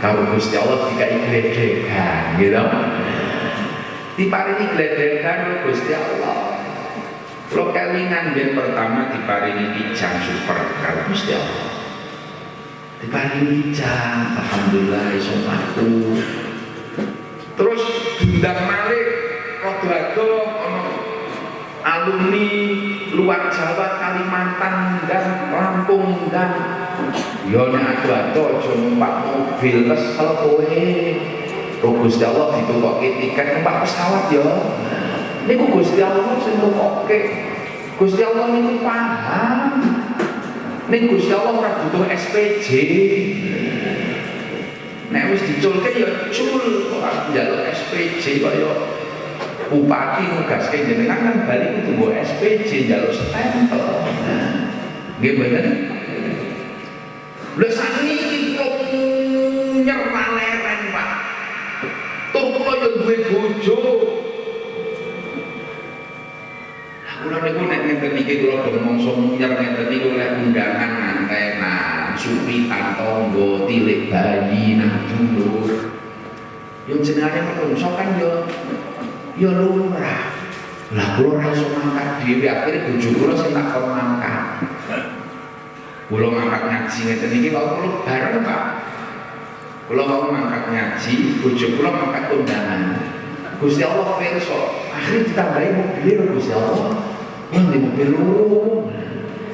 karo Gusti Allah dikai gledhegan gitu. Diparingi gledhegan Gusti Allah. Kalau kelingan yang pertama diparingi kijang super karo Gusti Allah. Diparingi kijang, alhamdulillah iso mlaku. Terus diundang malih rada-rada ana alumni luar Jawa, Kalimantan dan Lampung dan yo nek ado aja numpak mobil kesel kowe. Gusti Allah ditukokke tiket numpak pesawat ya. Niku Gusti Allah sing nukokke. Gusti Allah niku paham. Nek Gusti Allah ora butuh SPJ. Nek wis diculke ya cul, ora njaluk SPJ kaya bupati nugaske jenengan kan bali kudu nggo SPJ njaluk stempel. Nggih bener. Lha sakniki kula nyerah leren, Pak. Tur kula yo duwe bojo. Kula niku nek ngenten iki kula do mongso nyer ngenten niku lek undangan ngantenan, supitan tangga, tilik bayi nang dulur. Yo jenenge menungso kan yo lumrah. Lah kula ora iso mangkat dhewe, akhire bojo kula sing tak kon mangkat. Kula mangkat ngaji ngeten iki kok kula bareng, Pak. Kula mau mangkat ngaji, bojo kula mangkat undangan. Gusti Allah pirsa, akhire ditambahi mobil Gusti Allah. Wong di mobil loro.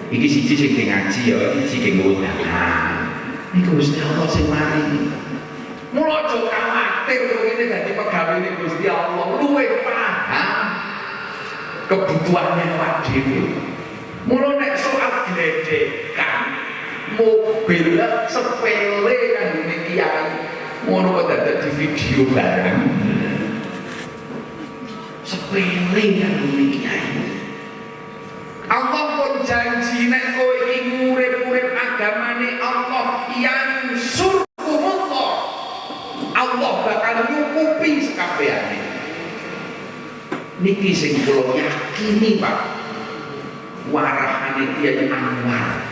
Iki siji sing ngaji ya, iki sing undangan. Niku Gusti Allah sing maringi. Mula aja kuwatir kowe iki dadi pegawene Gusti Allah, luwih paham kebutuhane awak dhewe. Mula nek soal gledhekan mobil sepele kanggone kiai, ngono kok dadi video bareng. Sepele kanggone kiai. Allah pun janji nek kowe iki urip-urip agamane Allah yang surkumullah. Allah bakal nyukupi sekabehane. Niki sing kula yakini, Pak. Warahane Kyai Anwar.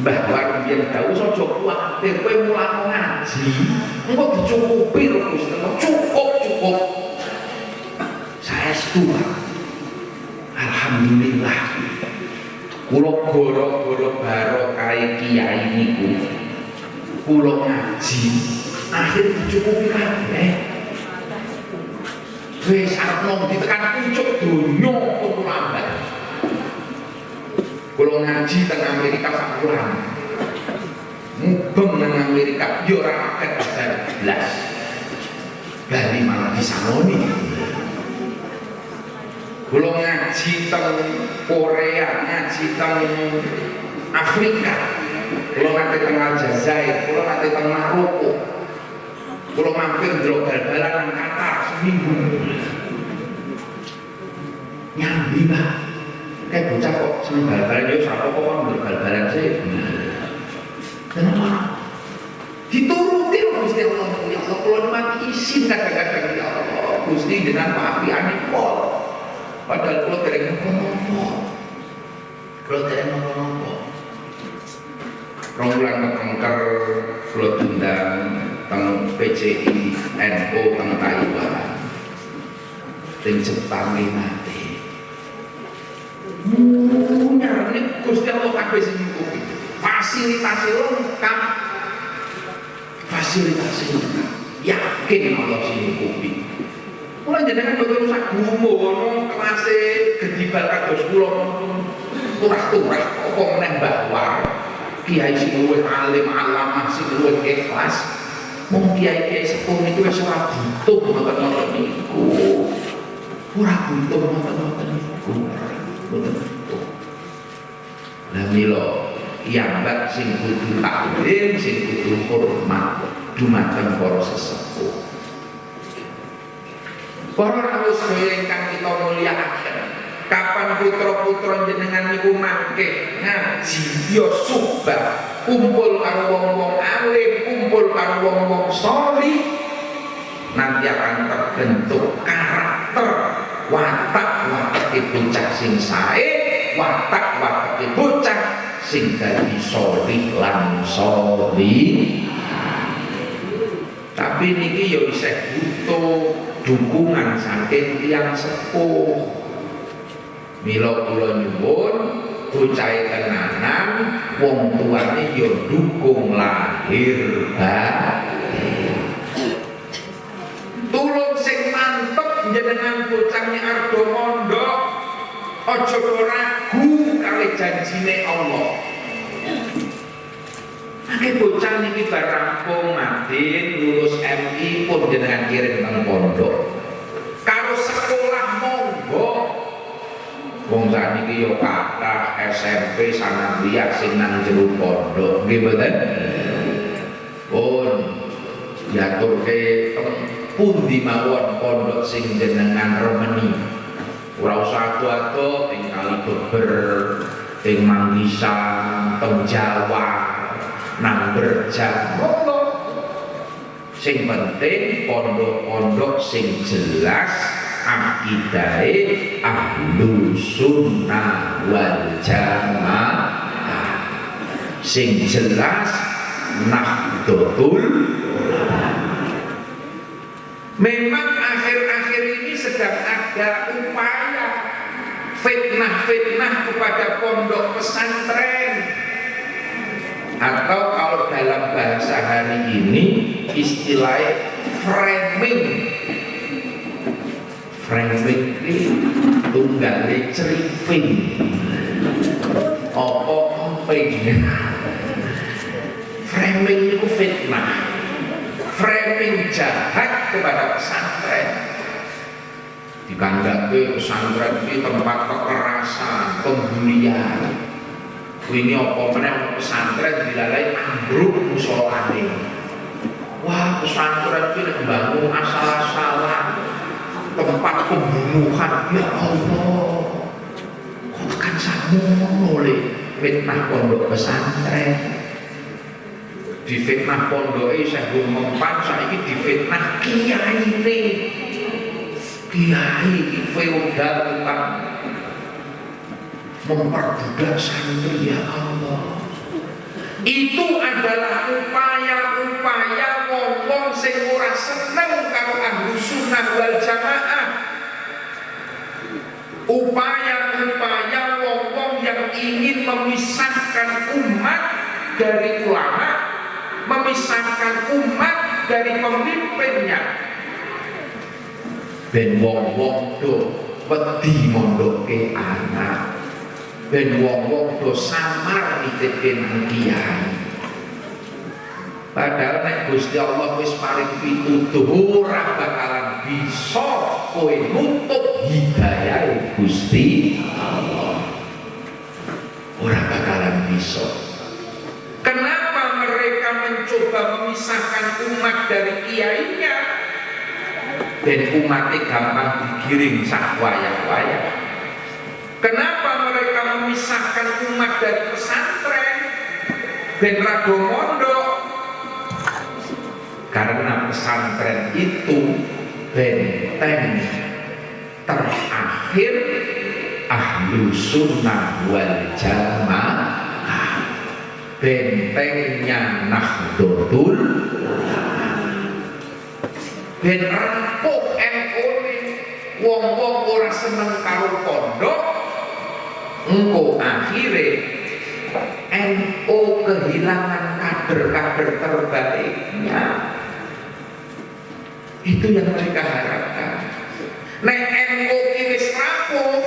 Mbah Wardian dawuh aja kuwatir kowe mulang ngaji. Engko dicukupi lho Gusti Allah. Cukup. Saestu, Pak. Alhamdulillah. Kula goro-goro barokah kiai niku. Kula ngaji, akhir dicukupi kabeh. Wis arep nang ditekan pucuk donya kok lambat. Kula ngaji teng Amerika sak kurang. Mubeng nang Amerika yo ora paket pasar blas. Bali malah disangoni. Kula ngaji teng Korea, ngaji teng Afrika. Kula nate teng Aljazair, kula nate teng Maroko. Kula mampir ndelok bal-balan nang Qatar seminggu. Nyambi, Pak. Kayak bocah kok seneng bal-balan yo sapa kok ndelok bal-balan sih. Kenapa? Dituruti Gusti Allah. Ya Allah, kula mati izin kadang-kadang ya Allah. Gusti dengan paafiane kok. Padahal kula dereng nopo-nopo. Rong wulan kepengker kula diundang teng PCI NU teng Taiwan. Teng Jepang mati. Nyarane Gusti Allah kabeh sing nyukupi. Fasilitas lengkap. Yakin Allah sing nyukupi. Kula jenengan boten sak gumono kelase gedibal kados kula turah-turah apa meneh Mbah War. Kiai sing luwih alim alamah sing luwih ikhlas. Mung kiai-kiai sepuh niku wis ora butuh ngoten-ngoten niku. Ora butuh ngoten-ngoten niku. Boten butuh. Lah mila kiambak sing kudu taklim, sing kudu hormat dumateng para sesepuh. Para rawuh sedaya ingkang kita mulyakaken, kapan putra-putra jenengan niku mangke ngaji ya subah, kumpul karo wong-wong alim, kumpul karo wong-wong salih, nanti akan terbentuk karakter watak bocah sing sae, watak bocah sing dadi sholih lan sholih. Tapi niki yo isih butuh dukungan saking tiyang sepuh. Mila kula nyuwun bocah tenanan wong tuane yo dukung lahir batin. Tulung sing mantep jenengan bocahnya arep mondok, aja ragu kali janjine Allah. Akeh bocah niki bar rampung Madin lulus MI pun jenengan kirim nang pondok. Karo sekolah monggo. Wong sakniki yo kathah SMP sanadyan sing nang jero pondok, nggih mboten? Pun diaturke pundi mawon pondok sing jenengan remeni. Ora usah atu-atu ing Kalibeber, ing Manggisan, teng Jawa, nang Berjang. Sing penting pondok-pondok sing jelas akidahe ahlu sunnah wal jamaah, sing jelas nahdlatul. Memang akhir-akhir ini sedang ada upaya fitnah-fitnah kepada pondok pesantren, atau kalau dalam bahasa hari ini istilahnya framing ini tunggalnya ceriping apa emping. Framing itu fitnah, framing jahat kepada pesantren. Dikandake pesantren ini tempat kekerasan, pembulian. Ini apa meneh pesantren dilalai ambruk musolane. Wah, pesantren ini membangun asal-asalan, tempat pembunuhan. Ya Allah, kok tekan sakmono le fitnah pondok pesantren. Di fitnah pondok saya mempan, saiki di fitnah kiai ini, kiai feodal tukang memperbudak santri. Ya Allah, itu adalah upaya-upaya wong-wong sing ora seneng karo ahlu sunnah wal jamaah, upaya-upaya wong-wong yang ingin memisahkan umat dari ulama, memisahkan umat dari pemimpinnya. Ben wong-wong do wedi mondoke anak, ben wong-wong do samar nitipke nang kiai. Padahal nek Gusti Allah wis paring pitutuh ora bakalan bisa kowe nutup hidayah Gusti Allah. Ora bakalan bisa. Kenapa mereka mencoba memisahkan umat dari kiainya? Dan umatnya gampang digiring sak wayah-wayah. Kenapa mereka memisahkan umat dari pesantren dan rado mondok? Karena pesantren itu benteng terakhir ahlu sunnah wal jamaah, bentengnya Nahdlatul Ulama. Ben rampung NU wong-wong ora seneng karo pondok, engko akhire NU kehilangan kader-kader terbaiknya. Itu yang mereka harapkan. Nek NU ini rapuh,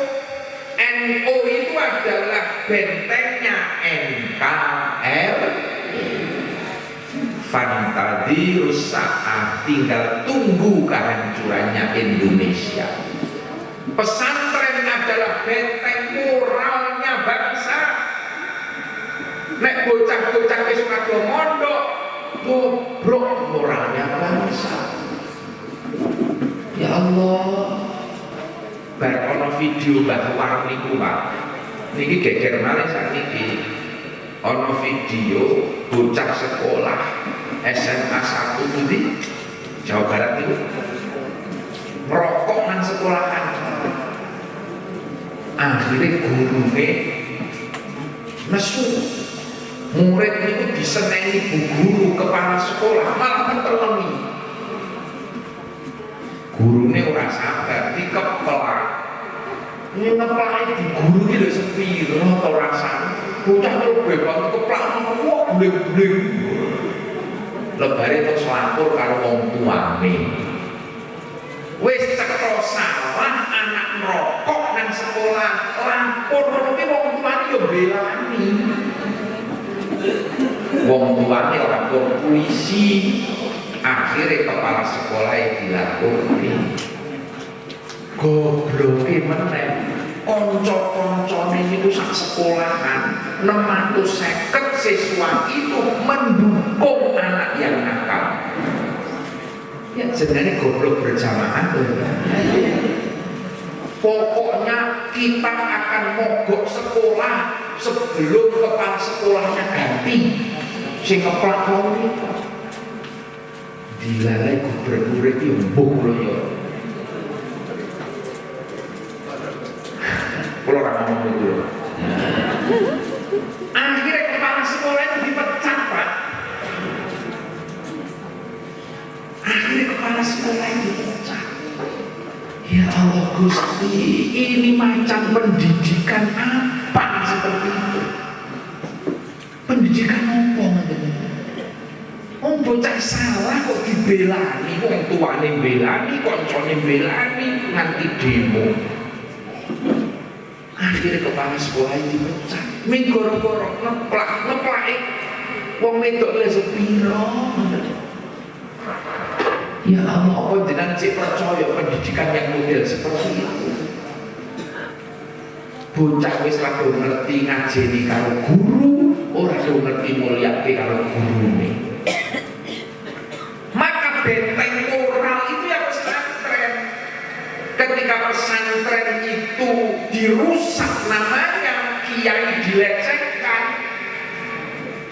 NU itu adalah bentengnya NKRI. Fantadirus saat, tinggal tunggu kehancurannya Indonesia. Pesantren adalah benteng moralnya bangsa. Nek bocah-bocah wis padha mondok, bobrok moralnya bangsa. Ya Allah, bar ono video Mbah War niku Pak. Niki geger malih sakniki. Ono video bocah sekolah SMA 1 pundi Jawa Barat itu merokok nang sekolahan. Akhirnya gurunya nesu, murid itu diseneni bu guru kepala sekolah malah mentelengi. Gurunya ora sabar dikeplak. Ini ngeplak di guru ini lho sepi, atau rasanya bocah itu bebas keplak wah bling-bling. Lebari terus lapor karo wong tuane. Wis cetha salah anak merokok nang sekolah, lapor iki wong tuane yo belani. Wong tuane lapor polisi. Akhirnya kepala sekolah dilaporkan. Gobloke meneh konco-koncone itu sak sekolahan 650 siswa itu mendukung anak yang nakal. Ya sebenarnya goblok berjamaah tuh. Pokoknya kita akan mogok sekolah sebelum kepala sekolahnya ganti. Sing keplak wong itu dilalai gubernur itu mbok lho ya. Kalau orang ngomong itu akhirnya kepala sekolah itu dipecat Pak. Akhirnya kepala sekolah itu dipecat. Ya Allah Gusti, ini macam pendidikan apa seperti itu? Pendidikan apa nanti? Bocah salah kok dibelani, wong tuane belani, koncone belani, nganti demo. Akhirnya kepala sekolah itu dipecat. Ming goro-goro ngeplak wong wedok le sepiro. Ya Allah, apa jenengan cek percaya pendidikan yang model seperti itu? Bocah wis ora ngerti ngajeni karo guru, ora ngerti mulyake karo gurune. Benteng moral itu ya pesantren. Ketika pesantren itu dirusak namanya, kiai dilecehkan,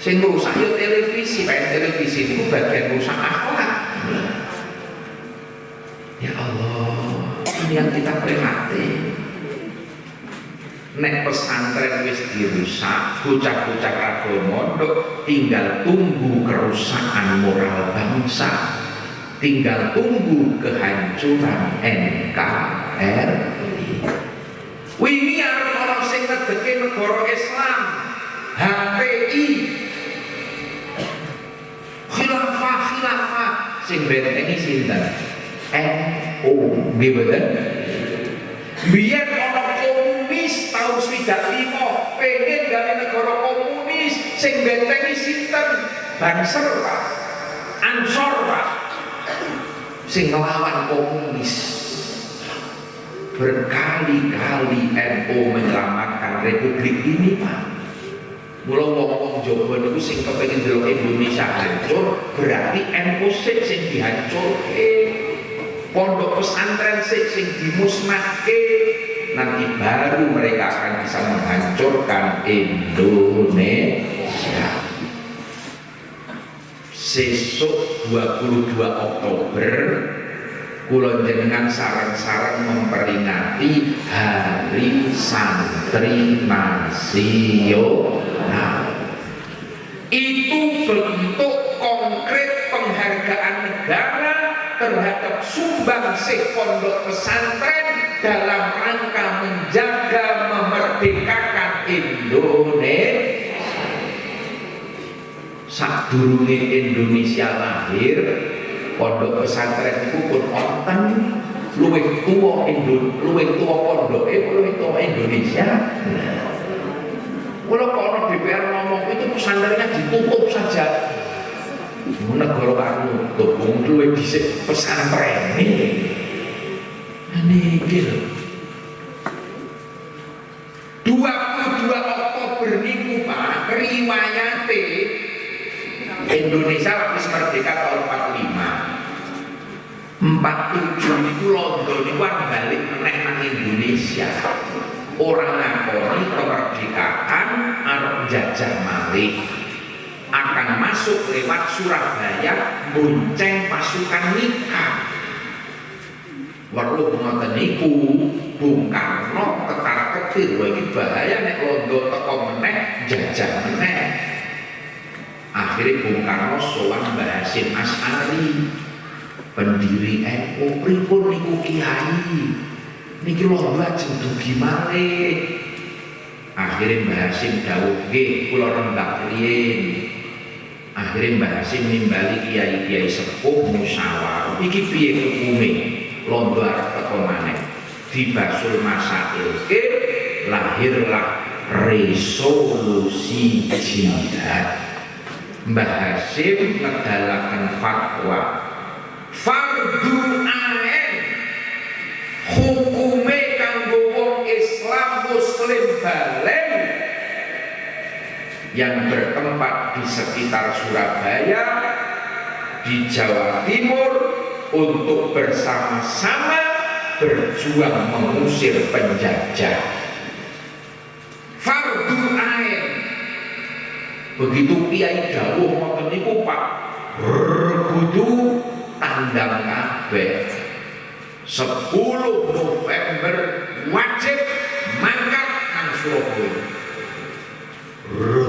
sing rusak ya televisi, televisi itu bagian rusak akhlak. Ya Allah, ini yang kita prihatin. Nek pesantren wis dirusak, bocah-bocah kagak mondok, tinggal tunggu kerusakan moral bangsa. Tinggal tunggu kehancuran NKRI. Wingi arep ana sing ngedeke negara Islam, HPI, khilafah sing bentengi sinten? NU, nggih mboten? Biyen ana komunis tahun 95 pengen gawe negara komunis sing bentengi sinten? Banser Pak, Ansor Pak. Sing ngelawan komunis. Berkali-kali NU menyelamatkan republik ini Pak. Mula wong-wong Jawa niku sing kepengin delok Indonesia hancur, berarti NU sing dihancurke. Pondok pesantren sing dimusnahke. Nanti baru mereka akan bisa menghancurkan Indonesia. Sesuk 22 Oktober kula jenengan sareng-sareng memperingati Hari Santri Nasional. Itu bentuk konkret penghargaan negara terhadap sumbangsih pondok pesantren dalam rangka menjaga memerdekakan Indonesia. Sadurunge Indonesia lahir, pondok pesantren itu pun wonten luwih tuwa pondoke luwih tuwa Indonesia. Kalau ono DPR ngomong itu pesantrennya ditutup saja. Negara kan nutup, luwih dhisik pesantren niki lho. 22 Oktober niku Pak, riwayate Indonesia habis merdeka tahun 45. 47 itu London itu balik meneh nang Indonesia. Orang ngakoni kemerdekaan arep jajah malih. Akan akan masuk lewat Surabaya bonceng pasukan nikah. Weruh ngoten niku Bung Karno ketar-ketir lho iki bahaya nek londo teko meneh jajah meneh. Akhirnya Bung Karno sowan Mbah Hasyim Asy'ari pendiri NU. Pripun niku Kiai? Niki londo ajeng dugi malih. Akhirnya Mbah Hasyim dawuh, nggih kula rembak riyin. Akhirnya Mbah Hasyim nimbali kiai-kiai sepuh musyawarah. Iki piye hukume? Londo arep teko maneh. Dibasul masailke, lahirlah resolusi jihad. Mbah Hasyim ngedalaken fatwa fardhu ain, hukume kanggo wong Islam Muslim balen yang bertempat di sekitar Surabaya, di Jawa Timur untuk bersama-sama berjuang mengusir penjajah. Fardhu ain. Begitu Kiai dawuh ngoten niku Pak, kudu tandang kabeh. 10 November wajib mangkat nang Surabaya.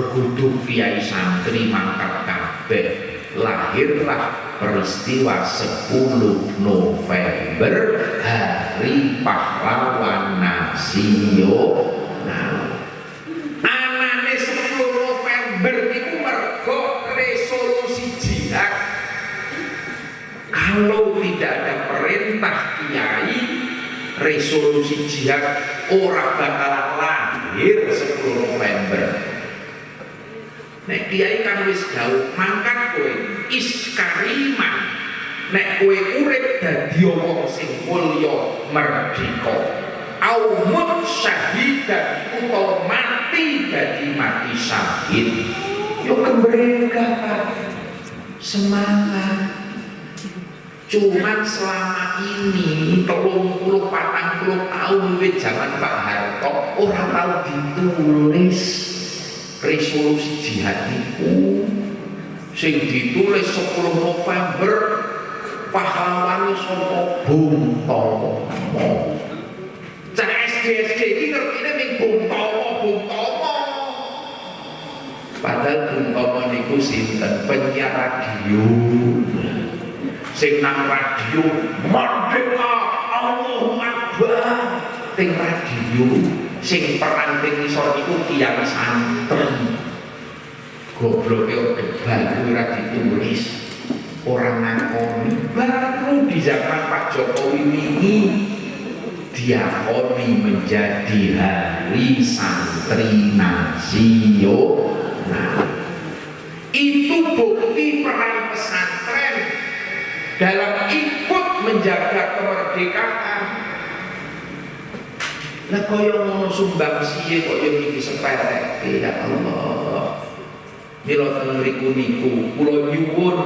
Kudu Kiai santri mangkat kabeh. Lahirlah peristiwa 10 November, Hari Pahlawan Nasional. Anane 10 November niku mergo resolusi jihad. Kalau tidak ada perintah Kiai, resolusi jihad ora bakalan lahir 10 November. Nek Kiai kan wis dawuh mangkat kowe iskariman, nek kowe urip dadi wong sing mulya merdeka, aumut syahidan utawa mati dadi mati syahid. Yo kemereka Pak, semangat. Cuman selama ini 30-40 tahun wis zaman Pak Harto ora tau ditulis resolusi jihad itu. Sing ditulis 10 November pahlawan sapa Bung Tomo. Cah SD iki ngertine ning Bung Tomo. Padahal Bung Tomo niku sinten? Penyiar radio. Sing nang radio merdeka Allahu Akbar teng radio. Sing peran teng isor iku Kiai santri. Gobloke baru ora ditulis, orang ngakoni. Baru di zaman Pak Jokowi ini diakoni menjadi Hari Santri Nasional. Itu bukti peran pesantren dalam ikut menjaga kemerdekaan. Lah koyo ngono sumbangsihe koyo iki sepele ya Allah. Mila teng mriku niku kula nyuwun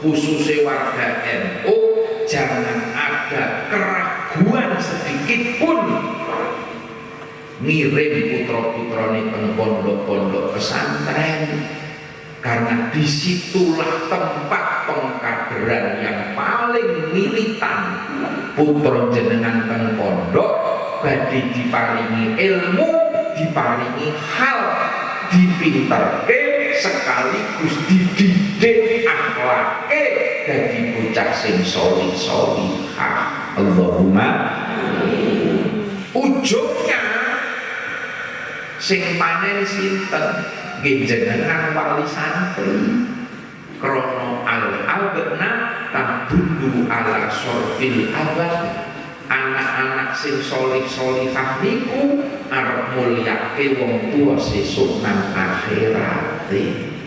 khususnya warga NU jangan ada keraguan sedikit pun ngirim putra-putrane teng pondok-pondok pesantren, karena disitulah tempat pengkaderan yang paling militan. Putra jenengan teng pondok badhe diparingi ilmu, diparingi hal, dipinterke sekaligus dididik akhlake dadi bocah sing sholih-sholihah. Allahumma ujungnya sing panen sinten? Nggih jenengan wali santri. Krana al-abna tabundu ala sorfil abad. Anak-anak sing sholih-sholihah niku arep mulyake wong tuwa sesuk nang akhirat.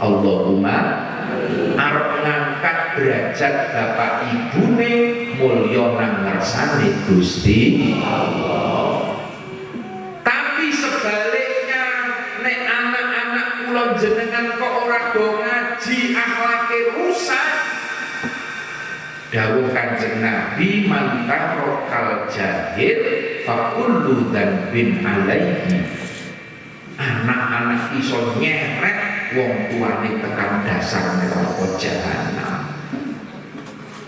Allahumma arep ngangkat derajat bapak ibune mulya nang ngarsane Gusti Allah. Tapi sebaliknya nek anak-anak kula jenengan kok ora do ngaji, akhlake rusak. Dawuh Kanjeng Nabi, man tarokal jahil fakullu dzanbin alaihi. Anak-anak iso nyeret wong tuane tekan dasar neraka jahanam.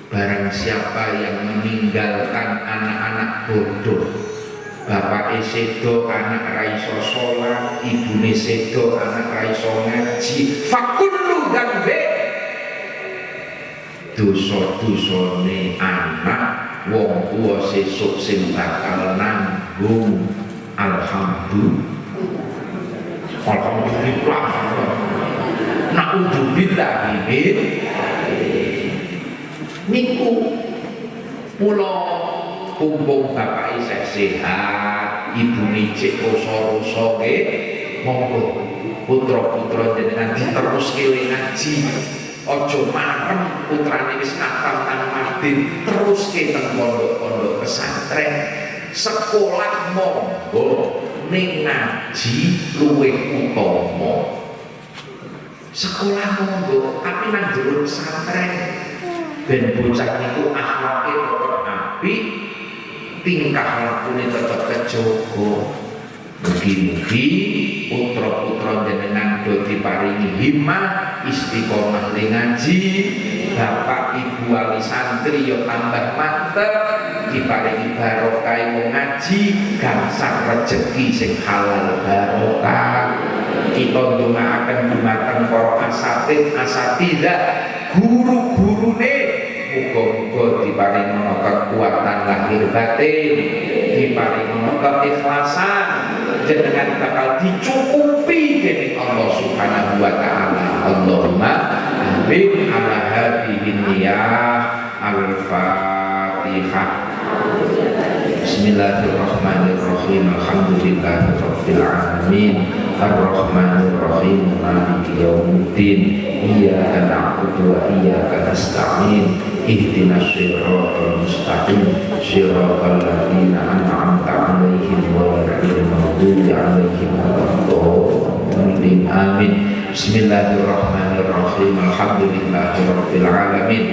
Barang siapa yang meninggalkan anak-anak bodoh, bapak sedo anak raiso sholat, ibune sedo anak raiso ngaji, fakullu dzambe, dosa-dosane anak wong tua sesuk sing bakal nanggung. Alhamdulillah, naudzubillah min niku. Mula kumpung bapak isih sehat, ibune cek roso-roso nggih, monggo putra-putra jenengan diteruske ngaji. Aja marem putrane wis nakal nang Madin, teruske teng pondok-pondok pesantren. Sekolah monggo ning ngaji luwih utama. Sekolah monggo tapi nang jero pesantren ben bocah niku akhlake tetep apik, tingkah lakune tetep kejaga. Mugi-mugi putra-putra jenengan do diparingi himmah istiqomah ning ngaji, bapak ibu wali santri yo tambah mantep, diparingi barokah wong ngaji, gangsal rejeki sing halal barokah. Kita ndongaaken dumateng para asatidzah, guru-gurune, muga-muga diparingi kekuatan lahir batin, diparingi keikhlasan, jenengan bakal dicukupi dening Allah Subhanahu wa taala. Allahumma amin ala hadhihi niyah. Al-Fatihah. Bismillahirrahmanirrahim. Alhamdulillahirabbil alamin. Ar-Rahmanir-Rahim. Maliki yaumiddin. Iyyaka na'budu wa iyyaka nasta'in. Ihdinas siratal mustaqim. Siratal ladzina an'amta 'alaihim ghairil maghdubi alaihim waladdallin. Amin. Bismillahirrahmanirrahim. Alhamdulillahirabbil alamin.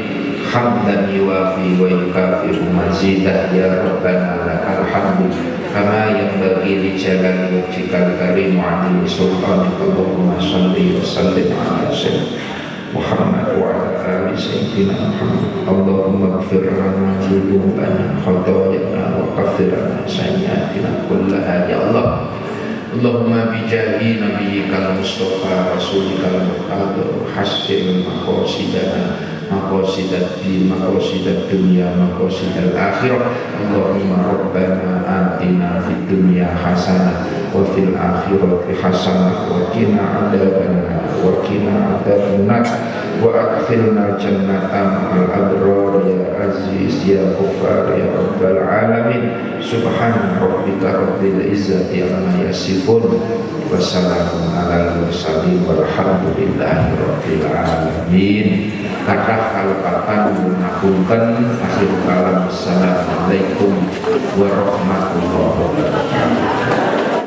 Hamdan yuwafi wa yukafi'u mazidah. Ya Rabbana lakal hamdu kama yanbaghi li jalali wajhikal karim wa 'azimi sultanika. Allahumma shalli wa sallim ala sayyidina Muhammad wa ala ali sayyidina Muhammad. Allahumma ighfir lana dzunubana khatayana wa kaffir anna sayyi'atina kullaha. Ya Allah, Allahumma bijahi nabiyyikal mustafa rasulikal muqaddas hasil maqasidana maqasidat di maqasidat dunya maqasidal akhirah. Allahumma rabbana atina fid dunya hasanah wa fil akhirati hasanah wa qina adzabannar wa adkhilna jannata ma'al abrar ya aziz ya ghaffar ya rabbal alamin. Subhana rabbika rabbil izzati amma yasifun wa salamun alal mursalin walhamdulillahi rabbil alamin. Kathah kalepatan ngapunten, akhir kalam assalamualaikum warahmatullahi wabarakatuh.